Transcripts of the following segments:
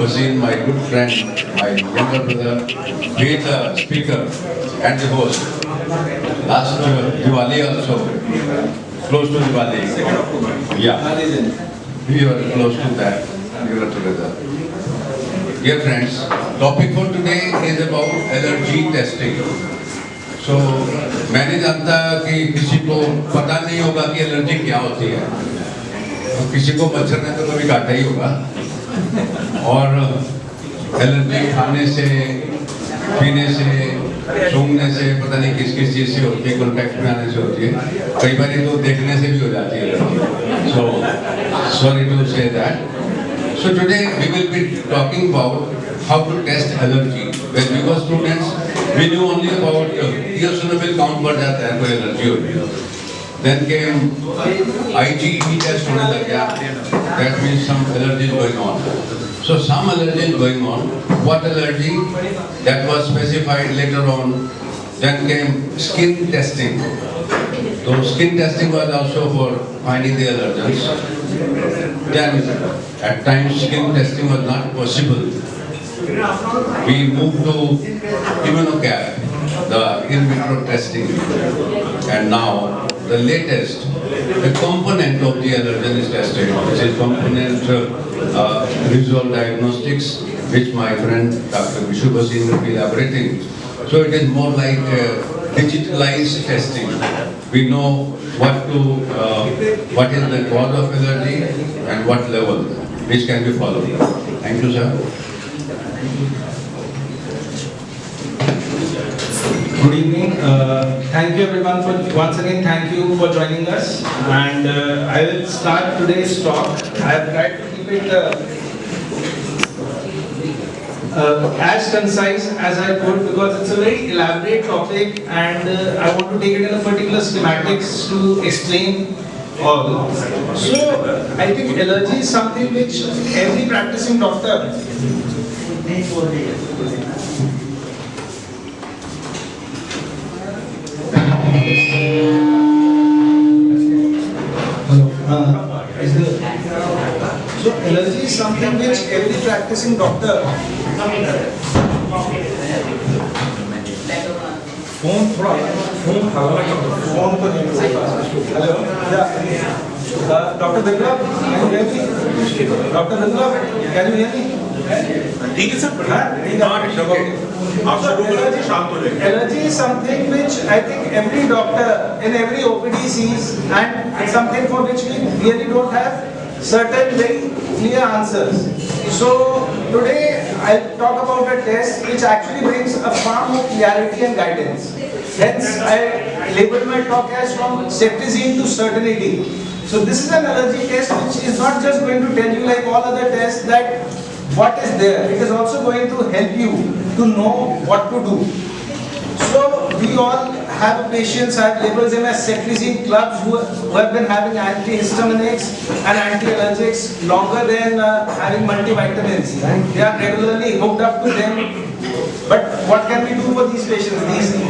Wasim, my good friend, my younger brother, being the speaker and the host. Last Diwali also, close to Diwali. Yeah, we were close to that. We were together. Dear friends, topic for today is about allergy testing. So, मैंने जानता कि किसी को पता नहीं होगा कि allergy क्या होती है, तो किसी को मच्छर ने तो कभी काटा ही होगा, और एलर्जी खाने से, पीने से, सूंघने से, पता नहीं किस किस चीज़ से होती है, कॉन्टैक्ट में आने से होती है, कई बार तो देखने से भी हो जाती है allergy. So, sorry to say that. So today we will be talking about how to test allergy. When we were students, we knew only about eosinophil count बढ़ जाता है कोई एलर्जी होती है. Then came IgE test होने लग गया. That means some allergy is going on. So some allergy is going on. What allergy? That was specified later on. Then came skin testing. So skin testing was also for finding the allergens. Then at times skin testing was not possible. We moved to immunocap, the in vitro testing, and now the latest, the component of the allergen is tested, which is component visual diagnostics, which my friend Dr. Vishu Wasim will be elaborating. So it is more like digitalized testing. We know what is the cause of allergy and what level, which can be followed. Thank you, sir. Good evening. Thank you everyone for once again. Thank you for joining us. And I will start today's talk. I have tried to keep it as concise as I could because it's a very elaborate topic, and I want to take it in a particular schematics to explain all. So I think allergy is something which every practicing doctor so allergy is something which every practicing doctor phone hello Dr. Biplab, can you hear me? Dr. Biplab, can you hear me? ठीक है sir. Allergy is something which I think every doctor in every OPD sees, and it's something for which we really don't have certain very clear answers. So today I'll talk about a test which actually brings a far more clarity and guidance. Hence I labeled my talk as from skepticism to certainty. So this is an allergy test which is not just going to tell you like all other tests that what is there. It is also going to help you to know what to do. So we all have patients, I have labeled them as cetirizine clubs who have been having antihistaminics and anti-allergics longer than having multivitamins. They are regularly hooked up to them. But what can we do for these patients?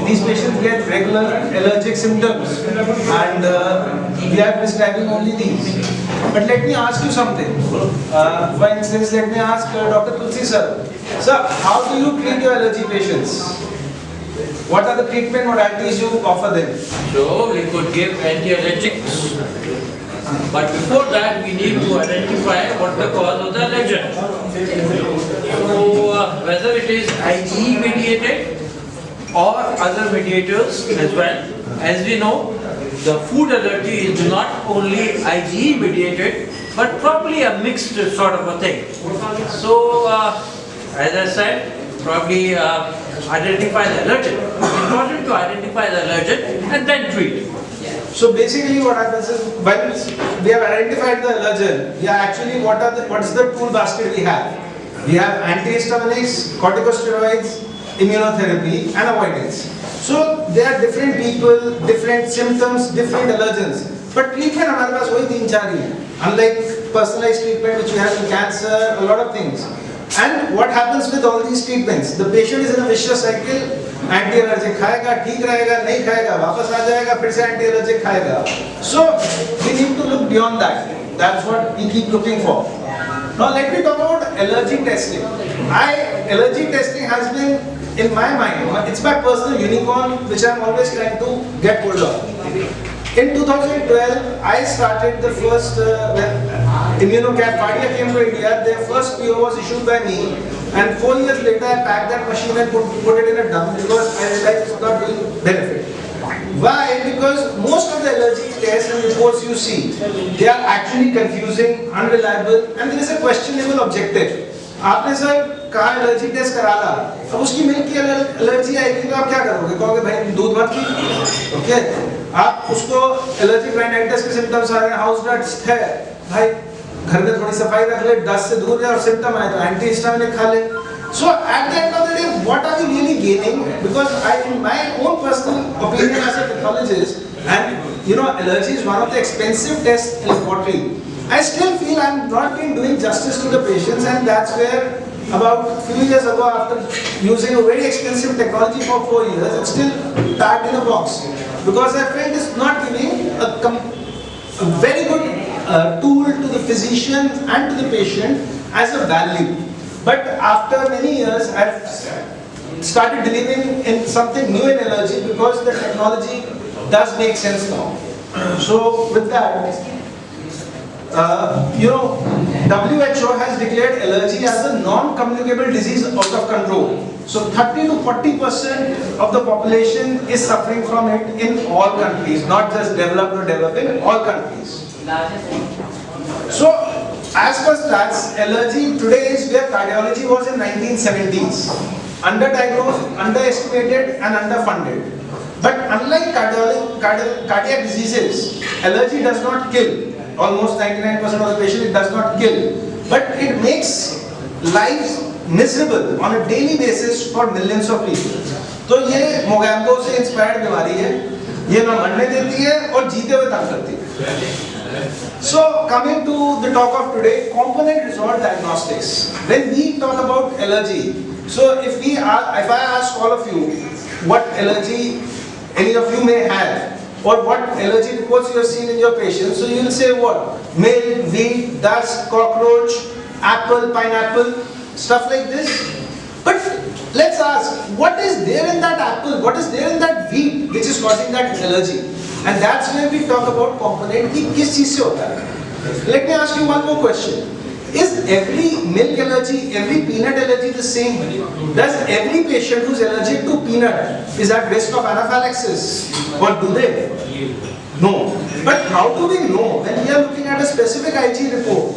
These patients get regular allergic symptoms, and we are prescribing only these. But let me ask you something. For instance, let me ask Dr. Tulsi sir. Sir, how do you treat your allergy patients? What are the treatment modalities you offer them? So we could give anti-allergics, but before that we need to identify what the cause of the allergen. So whether it is IgE mediated or other mediators as well. As we know, the food allergy is not only IgE mediated, but probably a mixed sort of a thing. So as I said, probably identify the allergen. It's important to identify the allergen and then treat. So basically what happens is, when we have identified the allergen, what is the tool basket we have? We have antihistaminics, corticosteroids, immunotherapy and avoidance. So there are different people, different symptoms, different allergens. But treatment हमारे पास वही 3-4 ही है. Unlike personalized treatment which we have in cancer, a lot of things. And what happens with all these treatments? The patient is in a vicious cycle. Anti-allergic खाएगा, ठीक रहेगा, नहीं खाएगा, वापस आ जाएगा, फिर से anti-allergic खाएगा. So we need to look beyond that. That's what we keep looking for. Now let me talk about allergy testing. Allergy testing has been in my mind, it's my personal unicorn which I'm always trying to get hold of. In 2012, I started the first, when Immunocap Cardia came to India, their first PO was issued by me, and 4 years later I packed that machine and put it in a dump because I realized it's not doing benefit. Why? Because most of the allergy tests and reports you see, they are actually confusing, unreliable, and there is a questionable objective. आपने sir कहा allergy test करा ला, अब उसकी milk की allergy आएगी तो आप क्या करोगे? कहोगे भाई दूध मत पी, ओके? आप उसको एलर्जी राइनाइटिस के सिम्टम्स आ रहे हैं, हाउस डस्ट है, भाई घर में थोड़ी सफाई रख ले, डस्ट से दूर रहे और सिम्टम आए तो एंटी हिस्टामिनिक खा ले. So at the end of the day, what are we really gaining? Because in my own personal opinion as a pathologist, and you know, allergy is one of the expensive tests in laboratory. I still feel I'm not been doing justice to the patients, and that's where about few years ago, after using a very expensive technology for 4 years, it's still packed in a box because I felt it's not giving a very good tool to the physician and to the patient as a value. But after many years, I've started believing in something new in allergy because the technology does make sense now. So with that, you know, WHO has declared allergy as a non-communicable disease out of control. So 30 to 40% of the population is suffering from it in all countries, not just developed or developing, all countries. So as per stats, allergy today is where cardiology was in 1970s. Underdiagnosed, underestimated and underfunded. But unlike cardiac diseases, allergy does not kill. Almost 99% of the patient it does not kill. But it makes lives miserable on a daily basis for millions of people. तो ये मोगैम्बो से inspired बीमारी है, ये ना मरने देती है और जीते हुए तंग करती है. So coming to the talk of today, component resolved diagnostics. When we talk about allergy, so if I ask all of you what allergy any of you may have, or what allergy reports you have seen in your patients, so you will say what? Milk, wheat, dust, cockroach, apple, pineapple, stuff like this. But let's ask, what is there in that apple, what is there in that wheat which is causing that allergy? And that's when we talk about component ki kis cheez se hota hai. Let me ask you one more question. Is every milk allergy, every peanut allergy the same? Does every patient who's allergic to peanut is at risk of anaphylaxis? Or do they? No. But how do we know when we are looking at a specific IG report?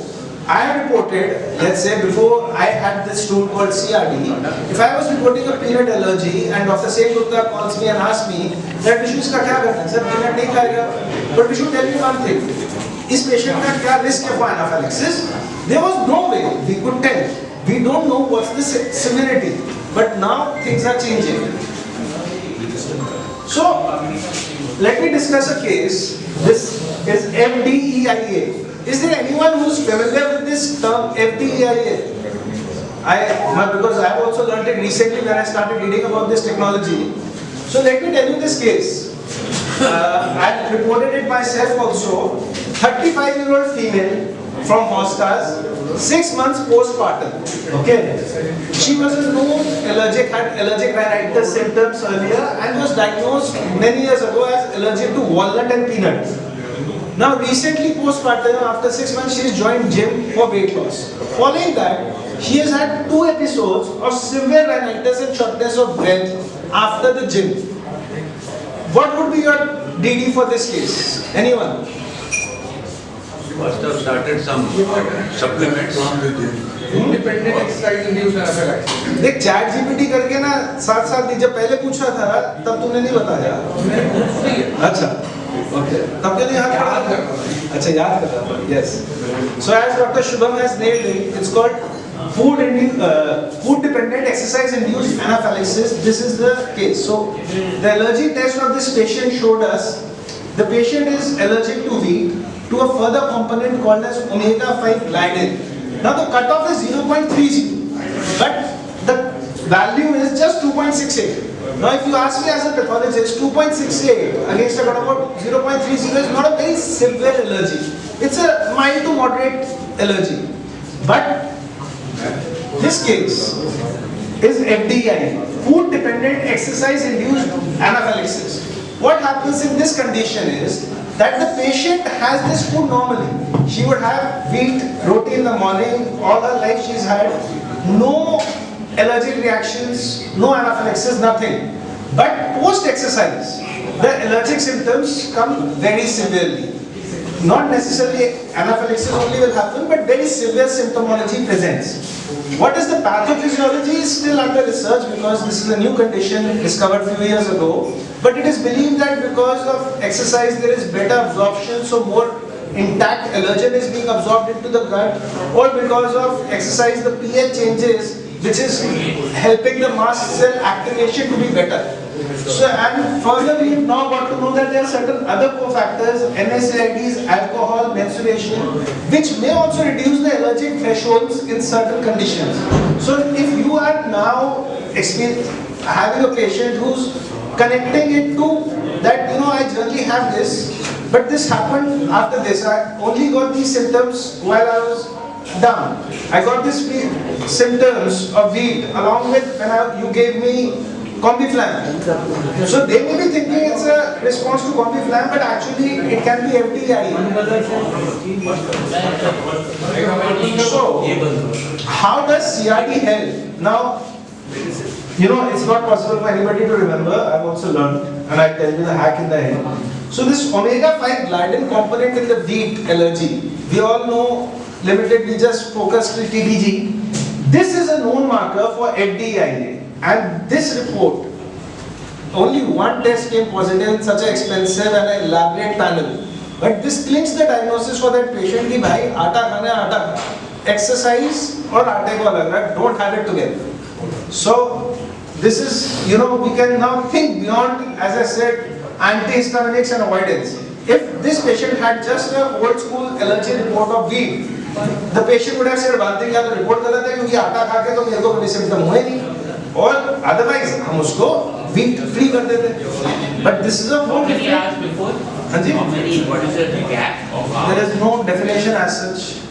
I have reported, let's say before I had this tool called CRD, if I was reporting a peanut allergy and Dr. Sen Gupta calls me and asks me that we should iska kya karna hai? Sir, peanut nahi khayega. But we should tell you one thing. Is patient ka kya risk hai for anaphylaxis? There was no way we could tell. We don't know what's the severity. But now things are changing. So, let me discuss a case. This is FDEIA. Is there anyone who's familiar with this term FDEIA? Because I have also learned it recently when I started reading about this technology. So let me tell you this case. I reported it myself also. 35-year-old female from Horstas, 6 months postpartum. Okay, she was a known allergic, had allergic rhinitis symptoms earlier, and was diagnosed many years ago as allergic to walnut and peanut. Now, recently postpartum, after 6 months, she has joined gym for weight loss. Following that, she has had 2 episodes of severe rhinitis and shortness of breath after the gym. What would be your DD for this case? Anyone? Must have started some supplements. Independent exercise induced anaphylaxis. देख chat GPT करके ना साथ दी जब पहले पूछा था तब तुमने नहीं बताया. अच्छा, okay. तब के लिए याद कर. अच्छा याद कर रहा. Yes. So as Dr. Shubham has nailed it, it's called food dependent exercise induced anaphylaxis. This is the case. So the allergy test of this patient showed us the patient is allergic to wheat, to a further component called as omega-5 gliadin. Now the cutoff is 0.30, but the value is just 2.68. Now if you ask me as a pathologist, 2.68 against a cutoff of 0.30 is not a very severe allergy. It's a mild to moderate allergy. But this case is FDI, food dependent exercise induced anaphylaxis. What happens in this condition is that the patient has this food normally. She would have wheat, roti in the morning, all her life she's had no allergic reactions, no anaphylaxis, nothing. But post exercise, the allergic symptoms come very severely. Not necessarily anaphylaxis only will happen, but very severe symptomology presents. What is the pathophysiology is still under research because this is a new condition discovered few years ago. But it is believed that because of exercise there is better absorption, so more intact allergen is being absorbed into the gut, or because of exercise the pH changes, which is helping the mast cell activation to be better. So, and further we have now got to know that there are certain other cofactors, NSAIDs, alcohol, menstruation, which may also reduce the allergic thresholds in certain conditions. So if you are now having a patient who's connecting it to that, I generally have this, but this happened after this. I only got these symptoms while I was down. I got these symptoms of wheat along with when you gave me Combiflam. So they may be thinking it's a response to Combiflam, but actually it can be FDI. So, how does CRT help? Now, it's not possible for anybody to remember. I've also learned, and I tell you the hack in the end. So this omega-5 gliadin component in the wheat allergy, we all know limited, we just focused with TTG. This is a known marker for FDI. And this report, only one test came positive in such an expensive and elaborate panel. But this clinches the diagnosis for that patient कि भाई आटा खाना है आटा, exercise और आटे को अलग रख, don't have it together. So this is, we can now think beyond, as I said, antihistaminics and avoidance. If this patient had just an old school allergy report of wheat, the patient would have said one thing, या तो report गलत है क्योंकि आटा खा के तो मेरे को कोई symptom हुए नहीं. Or otherwise, हम उसको wheat free कर देते. But this is a whole different. How many hours before? हाँ जी. How many? What is the gap of hours? There is no definition as such.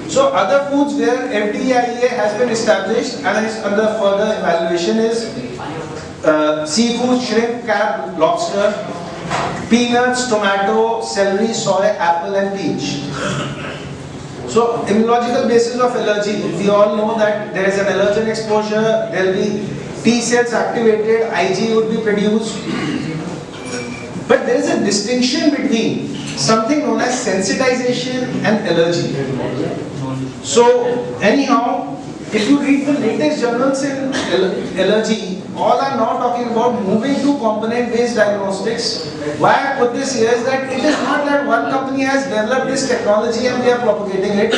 So other foods where FDIA has been established and is under further evaluation is seafood, shrimp, crab, lobster, peanuts, tomato, celery, soy, apple and peach. So, immunological basis of allergy, we all know that there is an allergen exposure, there will be T cells activated, Ig would be produced. But there is a distinction between something known as sensitization and allergy. So, anyhow, if you read the latest journals in allergy, all are now talking about moving to component-based diagnostics. Why I put this here is that it is not that one company has developed this technology and they are propagating it.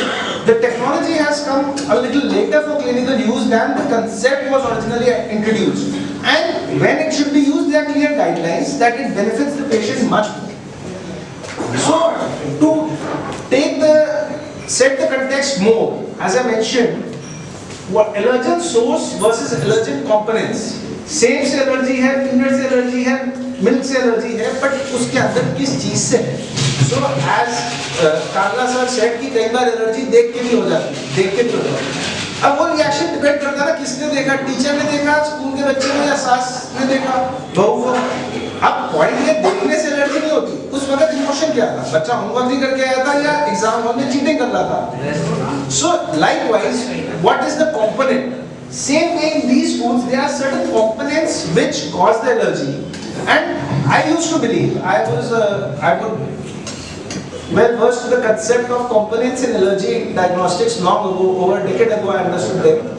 The technology has come a little later for clinical use than the concept was originally introduced. And when it should be used, there are clear guidelines that it benefits the patient much more. So, to set the context more, as I mentioned, what allergen source versus allergen components. सेब से allergy है, peanut से allergy है, milk से allergy है, but उसके अंदर किस चीज से है? So as Karla sir said कि कई बार एलर्जी देख के भी हो जाती है, देख के भी हो जाती है. अब वो रिएक्शन डिपेंड करता है ना किसने देखा, टीचर ने देखा, स्कूल के बच्चे ने या सास ने देखा, बहू को. अब पॉइंट ये देखने से एलर्जी नहीं होती, उस वक्त इमोशन क्या था, बच्चा होमवर्क नहीं करके आया था या एग्जाम हॉल में चीटिंग कर रहा था. So likewise, what is the component? Same way in these foods, there are certain components which cause the allergy. And I used to believe, I was well versed to the concept of components in allergy diagnostics long ago, over a decade ago I understood them.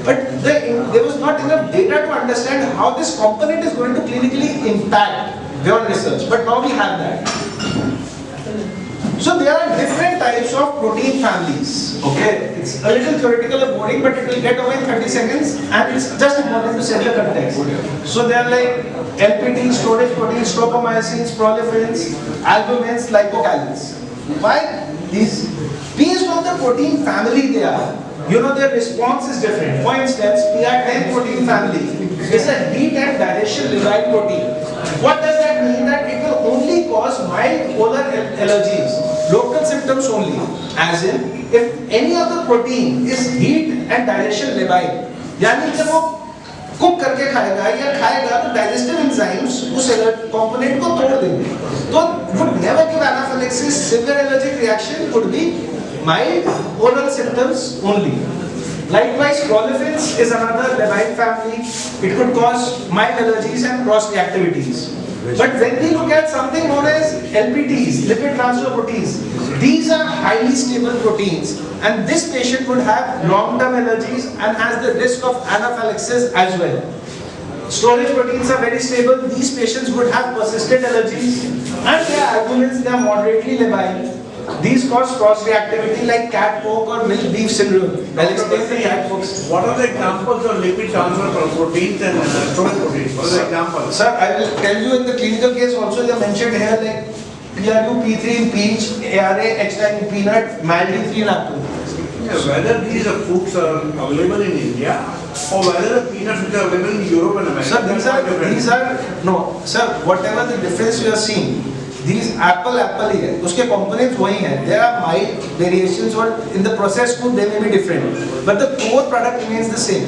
But there was not enough data to understand how this component is going to clinically impact beyond research. But now we have that. So there are different types of protein families. Okay, it's a little theoretical and boring, but it will get away in 30 seconds, and it's just important to set the context. So they are like LPT, storage proteins, tropomycins, proliferins, albumins, lipocalins. Why these? Based on the protein family they are, their response is different. For instance, PR10 protein family is a heat and dilation derived protein. What does that mean? That it will only cause mild polar allergies. local symptoms only. As in, if any other protein is heat and digestion labile, यानी जब वो cook करके खाएगा या खाएगा तो digestive enzymes उस component को तोड़ देंगे, तो would never give anaphylaxis. Severe allergic reaction would be mild oral symptoms only. Likewise, chlorofenes is another labile family. It could cause mild allergies and cross reactivities. But when we look at something known as LPTs, lipid transfer proteins, these are highly stable proteins, and this patient would have long-term allergies and has the risk of anaphylaxis as well. Storage proteins are very stable. These patients would have persistent allergies, and their albumins, they are moderately labile. These cause cross-reactivity like cat poke or milk beef syndrome. I'll explain the cat pokes. What are the examples of lipid transfer proteins and storage proteins? What are the examples? Sir, I will tell you in the clinical case also, they are mentioned here like PRU, P3 in peach, ARA, H9 in peanut, MALD3 in apple. Yeah, whether these foods are available in India or whether the peanuts which are available in Europe and America. Sir, these are, no, sir, whatever the difference you are seeing, these apple ही है, उसके components वही हैं. There are mild variations or in the processed food they may be different, but the core product remains the same,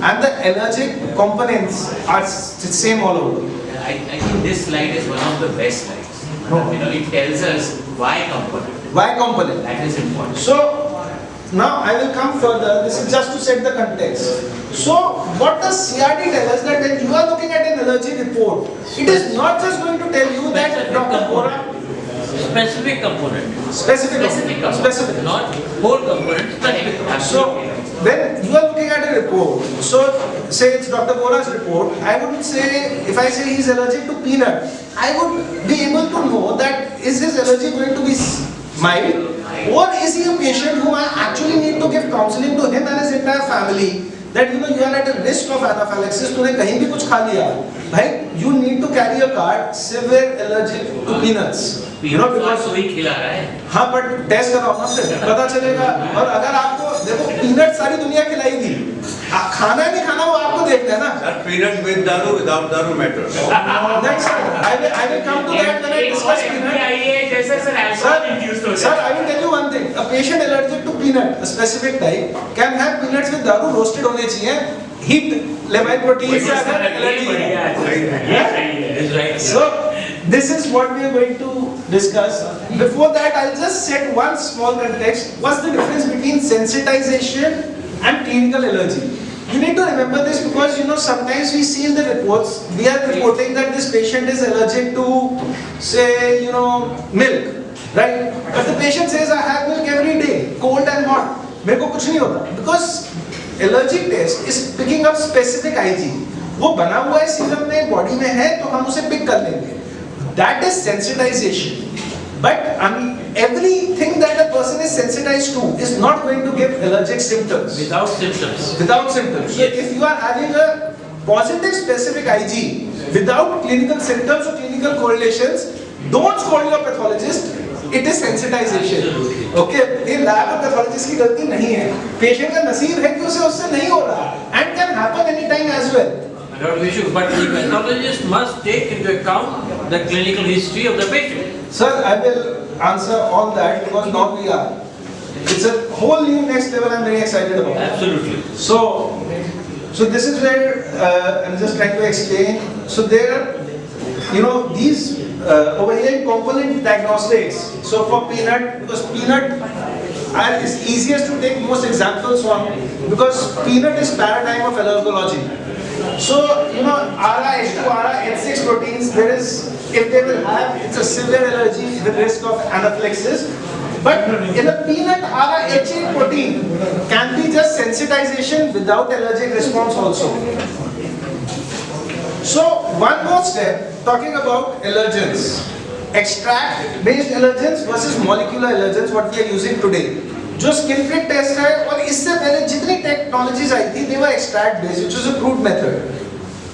and the allergic components are same all over. I think this slide is one of the best slides. No. You know, it tells us why component. Why component? That is important. So now I will come further. This is just to set the context. So what does CRD tell us, that when you are looking at an allergy report, it is not just going to tell you that Specific Dr. Bora, Specific component. specific, Component. Not whole component, specific. So when you are looking at a report, so say it's Dr. Bora's report, I would say, if I say he's allergic to peanut, I would be able to know that is his allergy going to be mild, or is he a patient who I actually need to give counseling to him and his entire family, that you know you are at a risk of anaphylaxis, तूने कहीं भी कुछ खा लिया, भाई, you need to carry a card, severe allergic to peanuts. You know, because कोई खिला रहा है. हाँ, बट टेस्ट कराओ ना, फिर पता चलेगा. और अगर आपको देखो पीनट सारी दुनिया खिलाएगी, खाना नहीं खाना वो आपको देखना है ना. Sir, peanuts with daru, without daru matters. Next, I will come to that when I discuss peanut. जैसे सर alcohol induced हो Sir, I will tell you one thing. A patient allergic to peanut, a specific type, can have peanuts with daru roasted होने चाहिए. Heat labile protein से अगर allergy है. Is right. So, this is what we are going to discuss. Before that, I'll just set one small context. What's the difference between sensitization and clinical allergy? You need to remember this because you know sometimes we see in the reports, we are reporting that this patient is allergic to, say, you know, milk, right? But the patient says, I have milk every day, cold and hot. मेरे को कुछ नहीं होता. Because allergic test is picking up specific IG. वो बना हुआ है serum में, बॉडी में है, तो हम उसे पिक कर लेंगे. That is sensitization. But everything that the person is sensitized to is not going to give allergic symptoms. Without symptoms. Without symptoms. So if you are having a positive specific IG without clinical symptoms or clinical correlations, don't scold your pathologist. It is sensitization. Okay, ये lab और pathologist की गलती नहीं है. Patient का नसीब है कि उसे उससे नहीं हो रहा, and can happen anytime as well. Not issue, but the pathologist must take into account the clinical history of the patient. Sir, I will answer all that because now we are. It's a whole new next level. I'm very excited about. Absolutely. So this is where I'm just trying to explain. So there, you know, these over here component diagnostics. So for peanut, because peanut is easiest to take most examples from because peanut is paradigm of allergology. So, you know, ARA, H2, ARA, H6 proteins, there is, if they will have, it's a severe allergy with risk of anaphylaxis. But in a peanut, ARA, H8 protein can be just sensitization without allergic response also. So, one more step, talking about allergens. Extract-based allergens versus molecular allergens, what we are using today. जो skin prick test है और इससे पहले जितनी technologies आई थी, they were extract based, which was a crude method.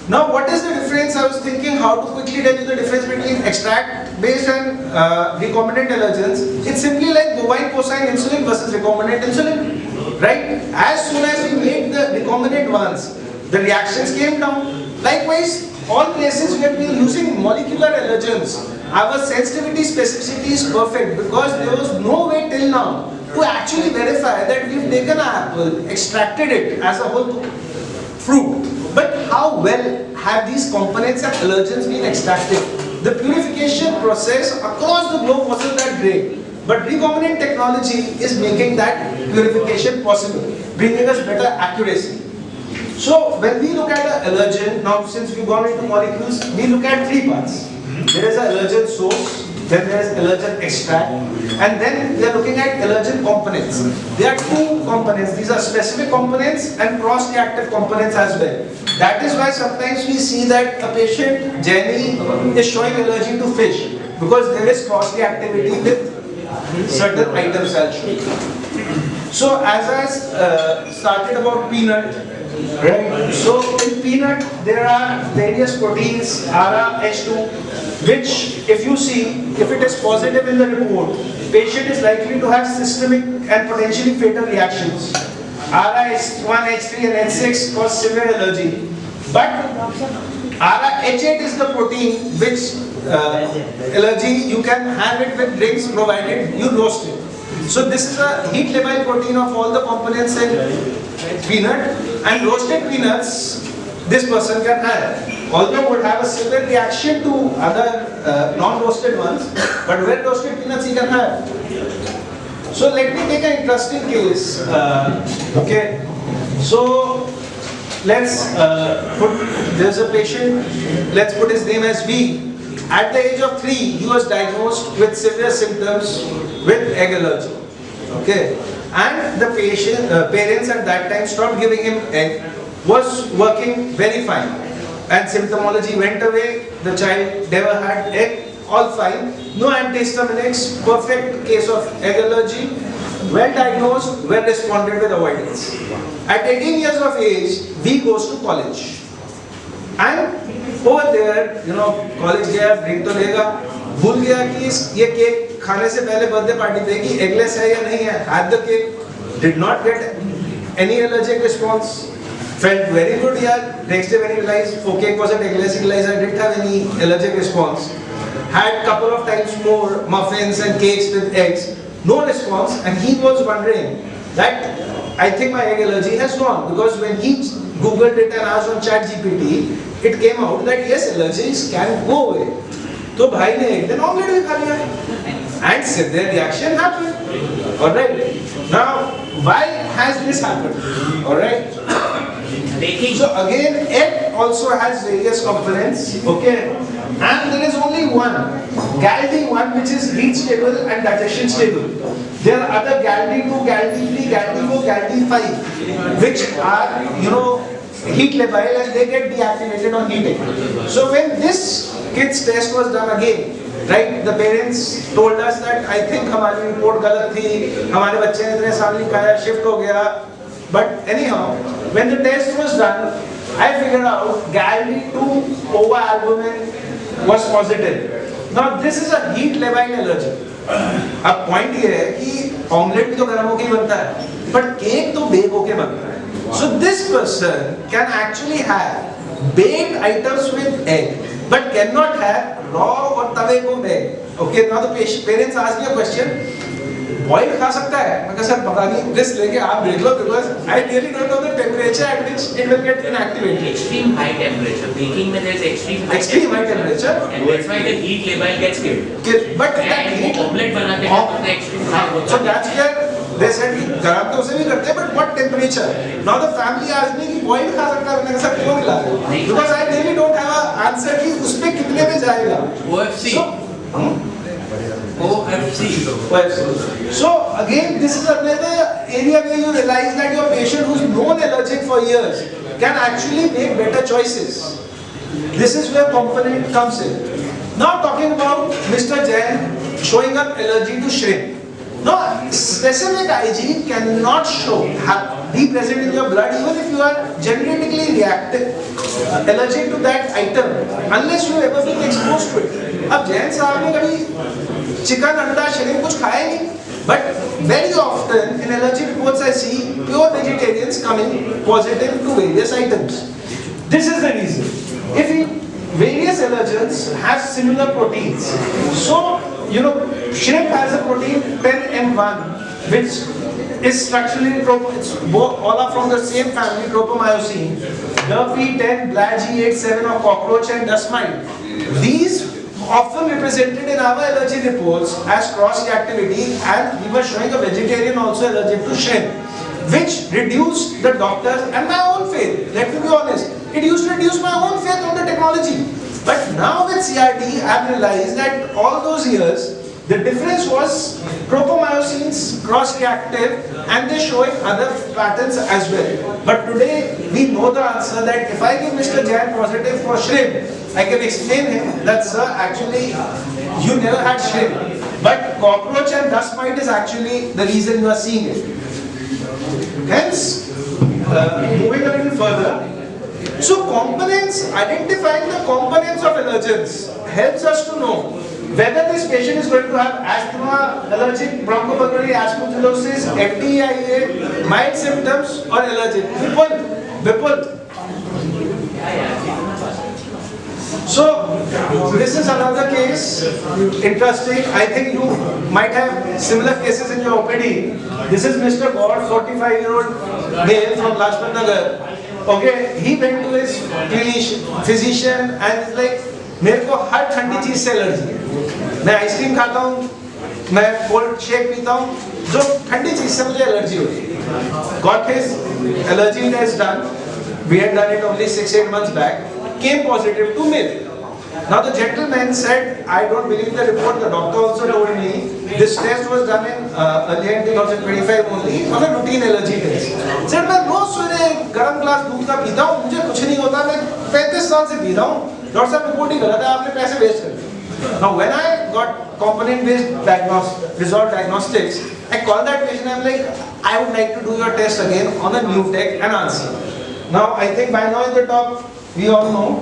Now, what is the difference? I was thinking how to quickly tell you the difference between extract based and recombinant allergens. It's simply like bovine porcine insulin versus recombinant insulin, right? As soon as we made the recombinant ones, the reactions came down. Likewise, all places we have been using molecular allergens our sensitivity specificity is perfect because there was no way till now to actually verify that we've taken an apple, extracted it as a whole fruit. But how well have these components and allergens been extracted? The purification process across the globe wasn't that great. But recombinant technology is making that purification possible, bringing us better accuracy. So when we look at the allergen, now since we've gone into molecules, we look at three parts. There is an allergen source, then there is allergen extract, and then we are looking at allergen components. There are two components. These are specific components and cross-reactive components as well. That is why sometimes we see that a patient, Jenny, is showing allergy to fish because there is cross-reactivity with certain items I'll show you. So as I started about peanut, right? So in peanut there are various proteins, ARA, H2, which if you see, if it is positive in the report, patient is likely to have systemic and potentially fatal reactions. ARA, H1, H3 and H6 cause severe allergy. But ARA, H8 is the protein which allergy, you can have it with drinks provided you roast it. So this is a heat labile protein of all the components in peanut, and roasted peanuts this person can have. Although would have a severe reaction to other non-roasted ones, but when roasted peanuts he can have. So let me take an interesting case. Okay, so let's there's a patient, let's put his name as V. At the age of 3, he was diagnosed with severe symptoms with egg allergy. Okay, and the patient, parents at that time stopped giving him egg, was working very fine, and symptomology went away. The child never had egg, all fine, no antihistaminics, perfect case of egg allergy, well diagnosed, well responded with avoidance. At 18 years of age, V goes to college. And over there, college गया, drink तो लेगा, भूल गया कि ये cake खाने से पहले birthday party देगी, eggless है या नहीं है, had the cake, did not get any allergic response, felt very good यार, next day when he realized, okay, was it eggless, he realized I didn't have any allergic response, had couple of times more muffins and cakes with eggs, no response, and he was wondering that I think my egg allergy has gone, because when he googled it and asked on ChatGPT, it came out that yes, allergies can go away. तो भाई ने एक दिन omelette भी खा लिया, and severe reaction happened. All right. Now, why has this happened? All right. Baking. So again, egg also has various components. Okay. And there is only one, GALD1, which is heat stable and digestion stable. There are other GALD2, GALD3, GALD4, GALD5, which are, heat labile and they get deactivated on heating. So when this kid's test was done again, right, the parents told us that I think हमारी report गलत थी, हमारे बच्चे ने इतने साल नहीं खाया, shift हो गया. But anyhow, when the test was done, I figured out GALD2 ovalbumin was positive. Now this is a heat labile allergy. अब point ये है कि ऑमलेट भी तो गर्म होके ही बनता है, but केक तो बेक होके बनता है. So this person can actually have baked items with egg, but cannot have raw or तवे को egg. Okay, now the parents ask me a question. Boil खा सकता है? मैं कहा सर पता नहीं, risk लेके आप देख लो, because I really don't know the temperature at which it will get inactivated. Extreme high temperature. Baking में there is extreme high temperature. And that's why the heat labile gets killed. But that heat, omelette बनाते हैं तो extreme high होता है. so that's where they said कि गर्म तो उसे भी करते हैं, but what temperature? Now the family asked me कि boil खा सकता है? मैंने कहा सर क्यों मिला रहे? Because I really don't have an answer कि उसपे कितने में जाएगा. OFC. OFC. So again, this is another area where you realize that your patient who's known allergic for years can actually make better choices. This is where component comes in. Now talking about Mr. Jain showing up allergy to shrimp. Now, specific IG cannot be present in your blood even if you are genetically reactive, allergic to that item, unless you ever been exposed to it. अब जैन साहब ने कभी chicken, अंडा, shrimp कुछ खाया नहीं, but very often in allergy reports I see pure vegetarians coming positive to various items. This is the reason. If he various allergens have similar proteins. So, shrimp has a protein 10M1, which is structurally, it's both, all are from the same family, tropomyosin. DRP10, BLAG87 or cockroach and dust mite. These often represented in our allergy reports as cross-reactivity, and we were showing a vegetarian also allergic to shrimp, which reduced the doctors and my own faith. Let me be honest, it used to reduce my own faith on the technology. But now with CRT, I've realized that all those years, the difference was tropomyosins cross-reactive and they showing other patterns as well. But today we know the answer that if I give Mr. Jain positive for shrimp, I can explain him that sir, actually you never had shrimp. But cockroach and dust mite is actually the reason you are seeing it. Hence, moving a little further, so components, identifying the components of allergens helps us to know whether this patient is going to have asthma, allergic bronchopulmonary aspergillosis, FDIA, mild symptoms or allergic. Vipul. So, this is another case, interesting. I think you might have similar cases in your OPD. This is Mr. God, 45-year-old male from Lajpat Nagar. Okay, he went to his physician and he's like, मेरे को हर ठंडी चीज से allergy है, मैं ice cream खाता हूँ, मैं कोल्ड शेक पीता हूँ, जो ठंडी चीज से मुझे एलर्जी होती है. Got his allergy test done. We had done it only 6-8 months back. Came positive to milk. Now the gentleman said, I don't believe the report. The doctor also told me this test was done in earlier in 2025 only on a routine allergy test. Said मैं रोज सुबह गर्म glass दूध का पीता हूँ, मुझे कुछ नहीं होता, मैं 35 साल से पीता हूँ. डॉक्टर साहब रिपोर्ट ही गलत है, आपने पैसे वेस्ट कर दिए. Now when I got component-based resolved diagnostics, I called that patient. I'm like, I would like to do your test again on a new tech and answer. Now I think by now in the talk we all know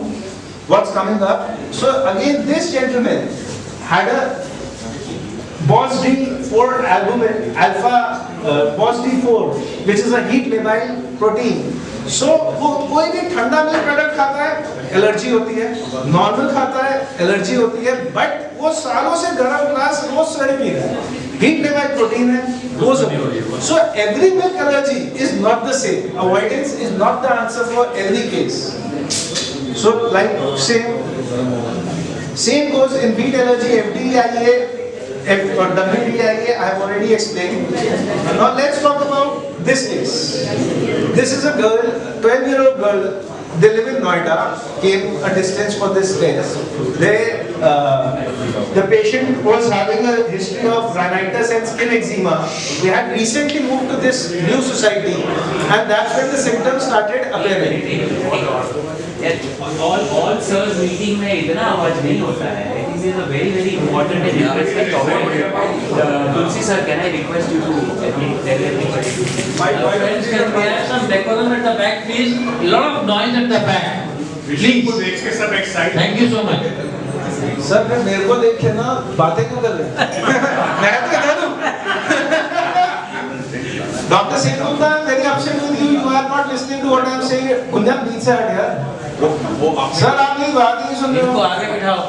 what's coming up. So again, this gentleman had a BOS-D4 albumin alpha BOS-D4, which is a heat labile protein. So वो कोई भी ठंडा milk product खाता है allergy होती है, normal खाता है एलर्जी होती है, बट वो सालों से गर्म ग्लास रोज सड़े पी रहा है, हीट लेवल प्रोटीन है, रोज अभी. So every milk allergy is not the same. Avoidance is not the answer for every case. So like same goes in wheat allergy, FDIA or WDIA. I have already explained. Now let's talk about this case. This is a girl, 12-year-old girl. They live in Noida. Came a distance for this test. The patient was having a history of rhinitis and skin eczema. We had recently moved to this new society, and that's when the symptoms started appearing. All sirs meeting में इतना आवाज नहीं होता है. I think this is a very important and interesting topic. Tulsi sir, can I request you to tell everybody? My friends, can we have some decorum at the back, please? A lot of noise at the back. Please. Thank you so much. Sir फिर मेरे को देख के ना बातें क्यों कर रहे हैं? मैं तो कह दूं. Dr. Sengunta, I'm very upset with you. You are not listening to what I am saying. Gunjan बीच से हट यार. सर आप मेरी बात नहीं सुन रहे हो. इनको आगे बिठाओ.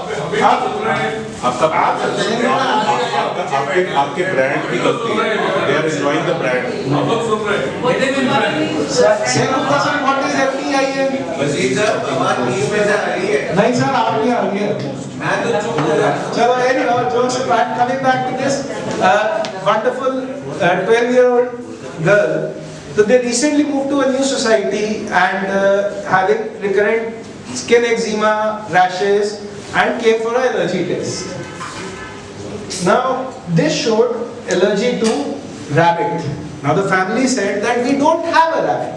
आपके ब्रांड की गलती है. They are enjoying the brand. Sengunta sir, what is FDIA? Wasim sir, हमारी टीम में से आ रही है. नहीं सर आप नहीं आ रही है. मैं तो चुप हो रहा. चलो anyhow, jokes apart, coming back to this wonderful 12-year-old girl. So they recently moved to a new society and having recurrent skin eczema, rashes, and came for an allergy test. Now this showed allergy to rabbit. Now the family said that we don't have a rabbit.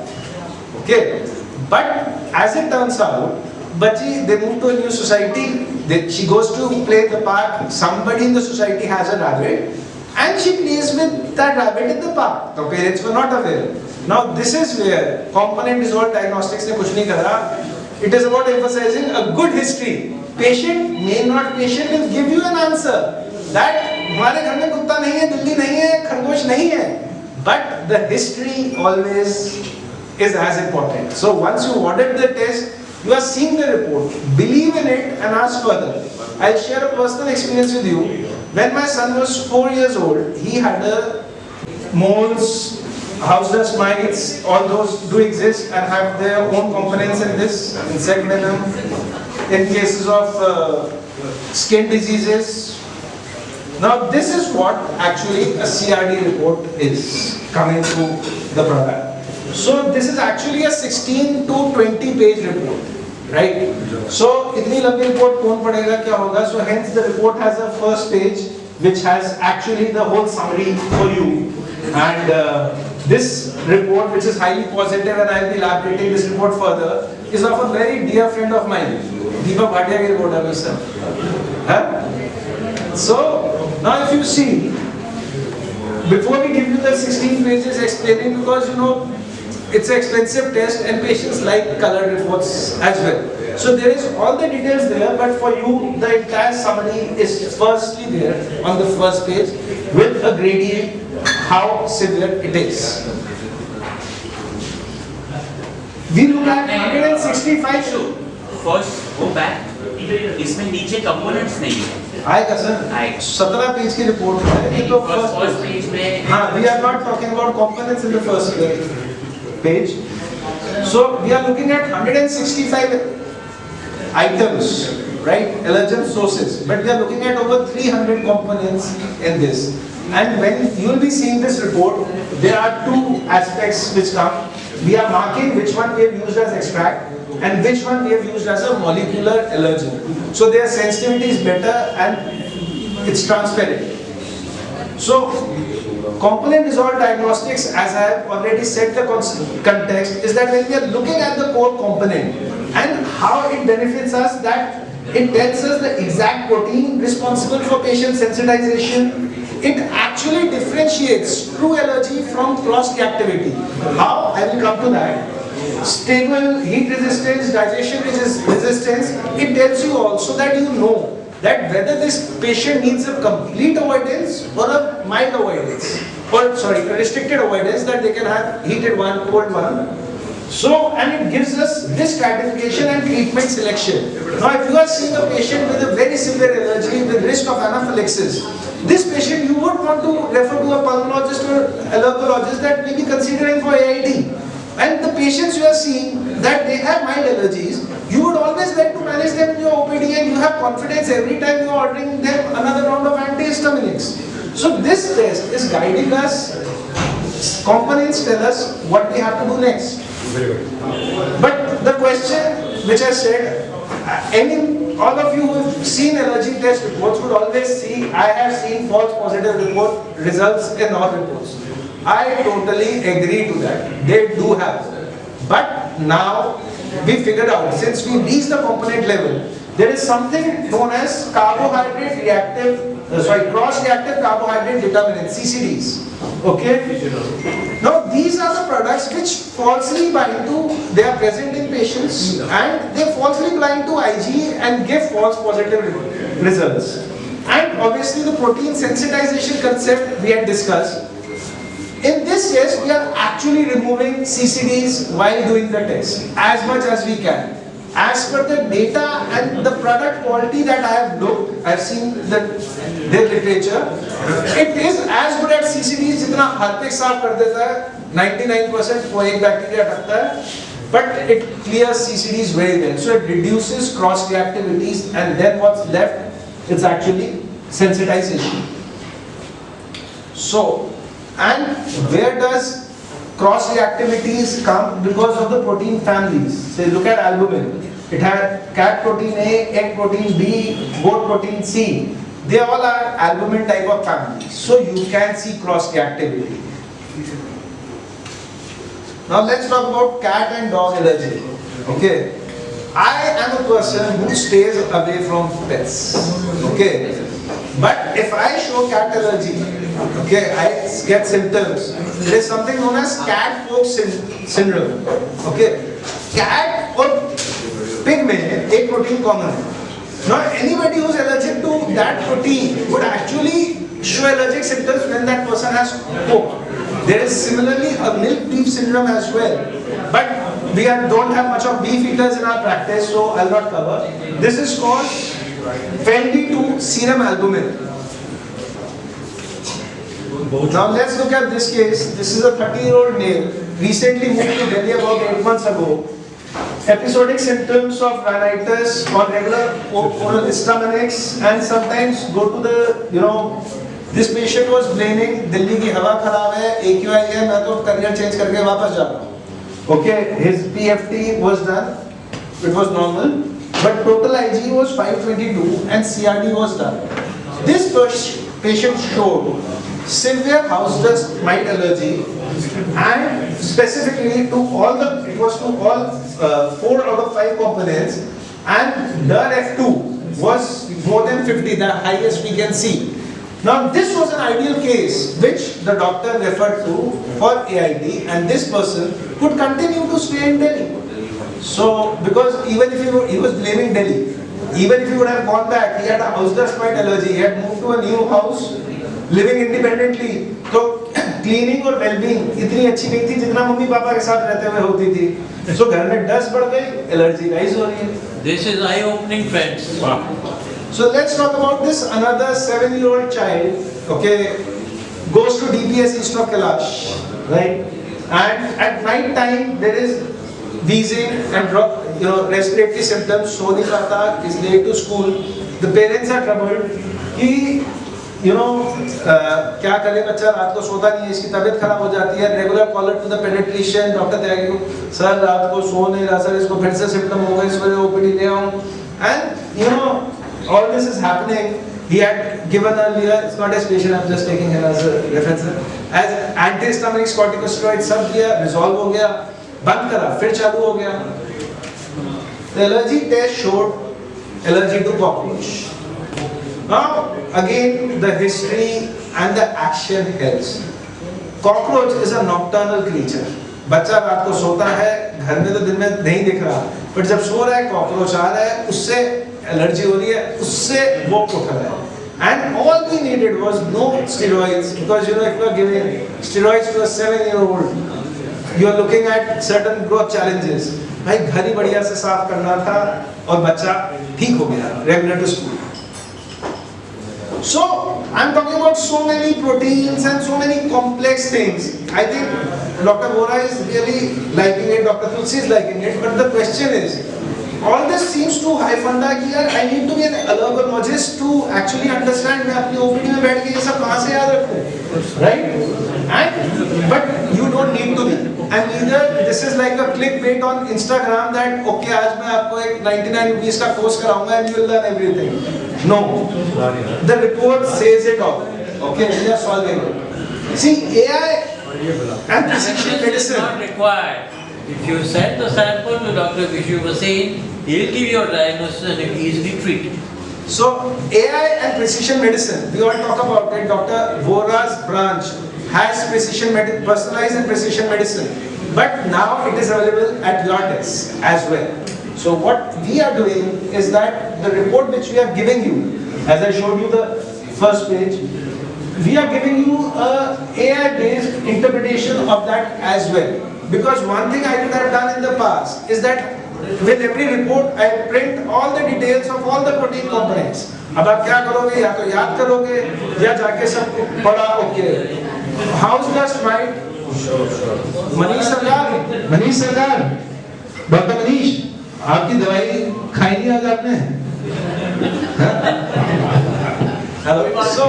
Okay, but as it turns out, Bachi, they moved to a new society. She goes to play the park. Somebody in the society has a rabbit, and she plays with that rabbit in the park. The parents were not aware. Now this is where component resolved diagnostics ne kuch nahi kara. It is about emphasizing a good history. Patient will give you an answer that हमारे घर में कुत्ता नहीं है, बिल्ली नहीं है, खरगोश नहीं है. But the history always is as important. So once you ordered the test, You are seeing the report, believe in it and ask further. I'll share a personal experience with you. When my son was 4 years old, he had a moles, house dust mites, all those do exist and have their own components in this, insect venom. In cases of skin diseases. Now this is what actually a CRD report is coming through the product. So this is actually a 16 to 20 page report, right? So itni lambi report kaun padega, kya hoga? So hence the report has a first page which has actually the whole summary for you. And this report, which is highly positive, and I will be elaborating this report further, is of a very dear friend of mine, Deepak Bhatia ki report hai, sir. Huh? So now if you see, before we give you the 16 pages explaining, because you know it's an expensive test and patients like colored reports as well. So there is all the details there, but for you the entire summary is firstly there on the first page with a gradient how severe it is. We look at 165. First go back. इसमें नीचे components नहीं है. आएगा sir. 17 page की report है. ये तो First page में. हाँ, we are not talking about components in the first page. So we are looking at 165 items, right? Allergen sources, but we are looking at over 300 components in this. And when you will be seeing this report, there are two aspects which come. We are marking which one we have used as extract and which one we have used as a molecular allergen. So their sensitivity is better and it's transparent. So component dissolved diagnostics, as I have already set the context, is that when we are looking at the core component and how it benefits us, that it tells us the exact protein responsible for patient sensitization. It actually differentiates true allergy from cross-reactivity. How? I will come to that. Stable heat resistance, digestion resistance, it tells you also that you know that whether this patient needs a complete avoidance or a mild avoidance, or sorry, a restricted avoidance, that they can have heated one, cold one. So, and it gives us this stratification and treatment selection. Now, if you are seeing a patient with a very severe allergy with risk of anaphylaxis, this patient you would want to refer to a pulmonologist or allergologist that may be considering for AID. And the patients you are seeing that they have mild allergies, you would always like to manage them in your OPD and you have confidence every time you are ordering them another round of antihistaminics. So this test is guiding us. Components tell us what we have to do next. But the question which I said, all of you who have seen allergy test reports would always see, I have seen false positive report results in all reports. I totally agree to that. They do have. But now we figured out, since we reached the component level, there is something known as carbohydrate reactive, cross-reactive carbohydrate determinants, CCDs. Okay? Now these are the products which falsely bind to, they are present in patients and they falsely bind to IgE and give false positive results. And obviously the protein sensitization concept we had discussed. In this test, we are actually removing CCDs while doing the test as much as we can. As per the data and the product quality that I have looked, I have seen their literature, it is as good as CCDs जितना Harpic साफ कर देता है, 99% वो एक bacteria रखता है, but it clears CCDs very well. So it reduces cross reactivities and then what's left, it's actually sensitization. So, and where does cross reactivities come? Because of the protein families. Say look at albumin. It had cat protein A, egg protein B, goat protein C. They all are albumin type of families. So you can see cross reactivity. Now let's talk about cat and dog allergy. Okay. I am a person who stays away from pets. Okay. But if I show cat allergy, okay, I get symptoms. There is something known as cat-fox syndrome. Okay, cat or pig में एक protein common है. Now anybody who is allergic to that protein would actually show allergic symptoms when that person has pork. There is similarly a milk teeth syndrome as well. But don't have much of beefeaters in our practice, so I'll not cover. This is called FeND2 serum albumin. Now let's look at this case. This is a 30-year-old male, recently moved to Delhi about 8 months ago. Episodic symptoms of rhinitis or regular oral histaminics, and sometimes go to the, this patient was blaming Delhi की हवा खराब है, AQI है, मैं तो career change करके वापस जा रहा हूँ. Okay, his PFT was done, it was normal, but total IG was 522 and CRD was done. This patient showed severe house dust mite allergy, and specifically to all it was to all 4 out of 5 components, and DER F2 was more than 50, the highest we can see. Now this was an ideal case which the doctor referred to for AID, and this person could continue to stay in Delhi. So because even if he was blaming Delhi, even if he would have gone back, he had a house dust mite allergy, he had moved to a new house, living independently, तो cleaning और well-being इतनी अच्छी नहीं थी जितना mummy papa के साथ रहते हुए होती थी. So घर में dust बढ़ गई, allergy rise हो रही है. This is eye-opening, friends. So let's talk about this. Another 7-year-old child, okay, goes to DPS East of Kailash, right? And at night time there is wheezing and respiratory symptoms. So नहीं पाता, is late to school. The parents are troubled. कि क्या करे बच्चा, रात को सोता नहीं है, इसकी तबीयत खराब हो जाती है. Regular caller to the paediatrician, doctor Tyagi को, सर रात को सो नहीं रहा सर, इसको फिर से सिम्टम हो गए, इस वजह ओपीडी ले आऊं. And all this is happening. He had given earlier, it's not his patient, I'm just taking him as a reference, as antihistaminics, corticosteroids, सब दिया, resolve हो गया, बंद करा, फिर चालू हो गया. The allergy test showed allergy to cockroach. Now, again, the history and the action helps. Cockroach is a nocturnal creature. बच्चा रात को सोता है, घर में तो दिन में नहीं दिख रहा, but जब सो रहा है, cockroach आ रहा है, उससे एलर्जी हो रही है, उससे वो उठ रहा है. And all we needed was no steroids, because if you are giving steroids to a 7-year-old, you are looking at certain growth challenges. भाई घर ही बढ़िया से साफ करना था और बच्चा ठीक हो गया, regular to school. So I'm talking about so many proteins and so many complex things. I think Dr. Vora is really liking it, Dr. Tulsi is liking it, but the question is, all this seems too high funda कि यार I need to be an allergologist to actually understand मैं अपनी OPD में बैठ के ये सब कहाँ से याद रखूँ, right? But you don't need to be. And neither this is like a clickbait on Instagram that okay आज मैं आपको एक 99 rupees का course कराऊंगा and you will learn everything. No, the report says it all. Okay, we are solving it. See, AI and precision This is not medicine. required. If you send the sample to Dr. Vishu Vasin, he'll give you a diagnosis and it easily treat. So AI and precision medicine, we all talk about it. Dr. Vora's branch has personalized and precision medicine, but now it is available at your desk as well. So what we are doing is that the report which we are giving you, as I showed you the first page, we are giving you a AI-based interpretation of that as well. Because one thing I could have done in the past is that with every report I print all the details of all the protein components. अब आप क्या करोगे, या तो याद करोगे या जाके सब पढ़ा. Okay, house dust might, Manish सरकार, डॉक्टर मनीष, आपकी दवाई खाई नहीं आज आपने? So,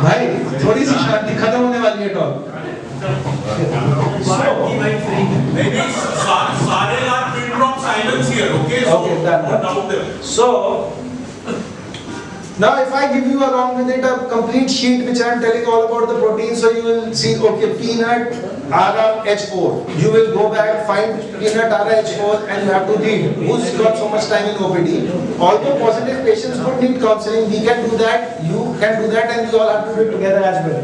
भाई थोड़ी सी शांति, खत्म होने वाली है talk. Maybe Sare are free from silence here, okay? So, Okay, done. don't doubt them. So, now if I give you along with it a complete sheet which I am telling all about the proteins, so you will see, okay, peanut RH4. You will go back, find peanut RH4 and you have to read. Who's got so much time in OPD? Although positive patients would need counseling, we can do that, you can do that, and we all have to do it together as well.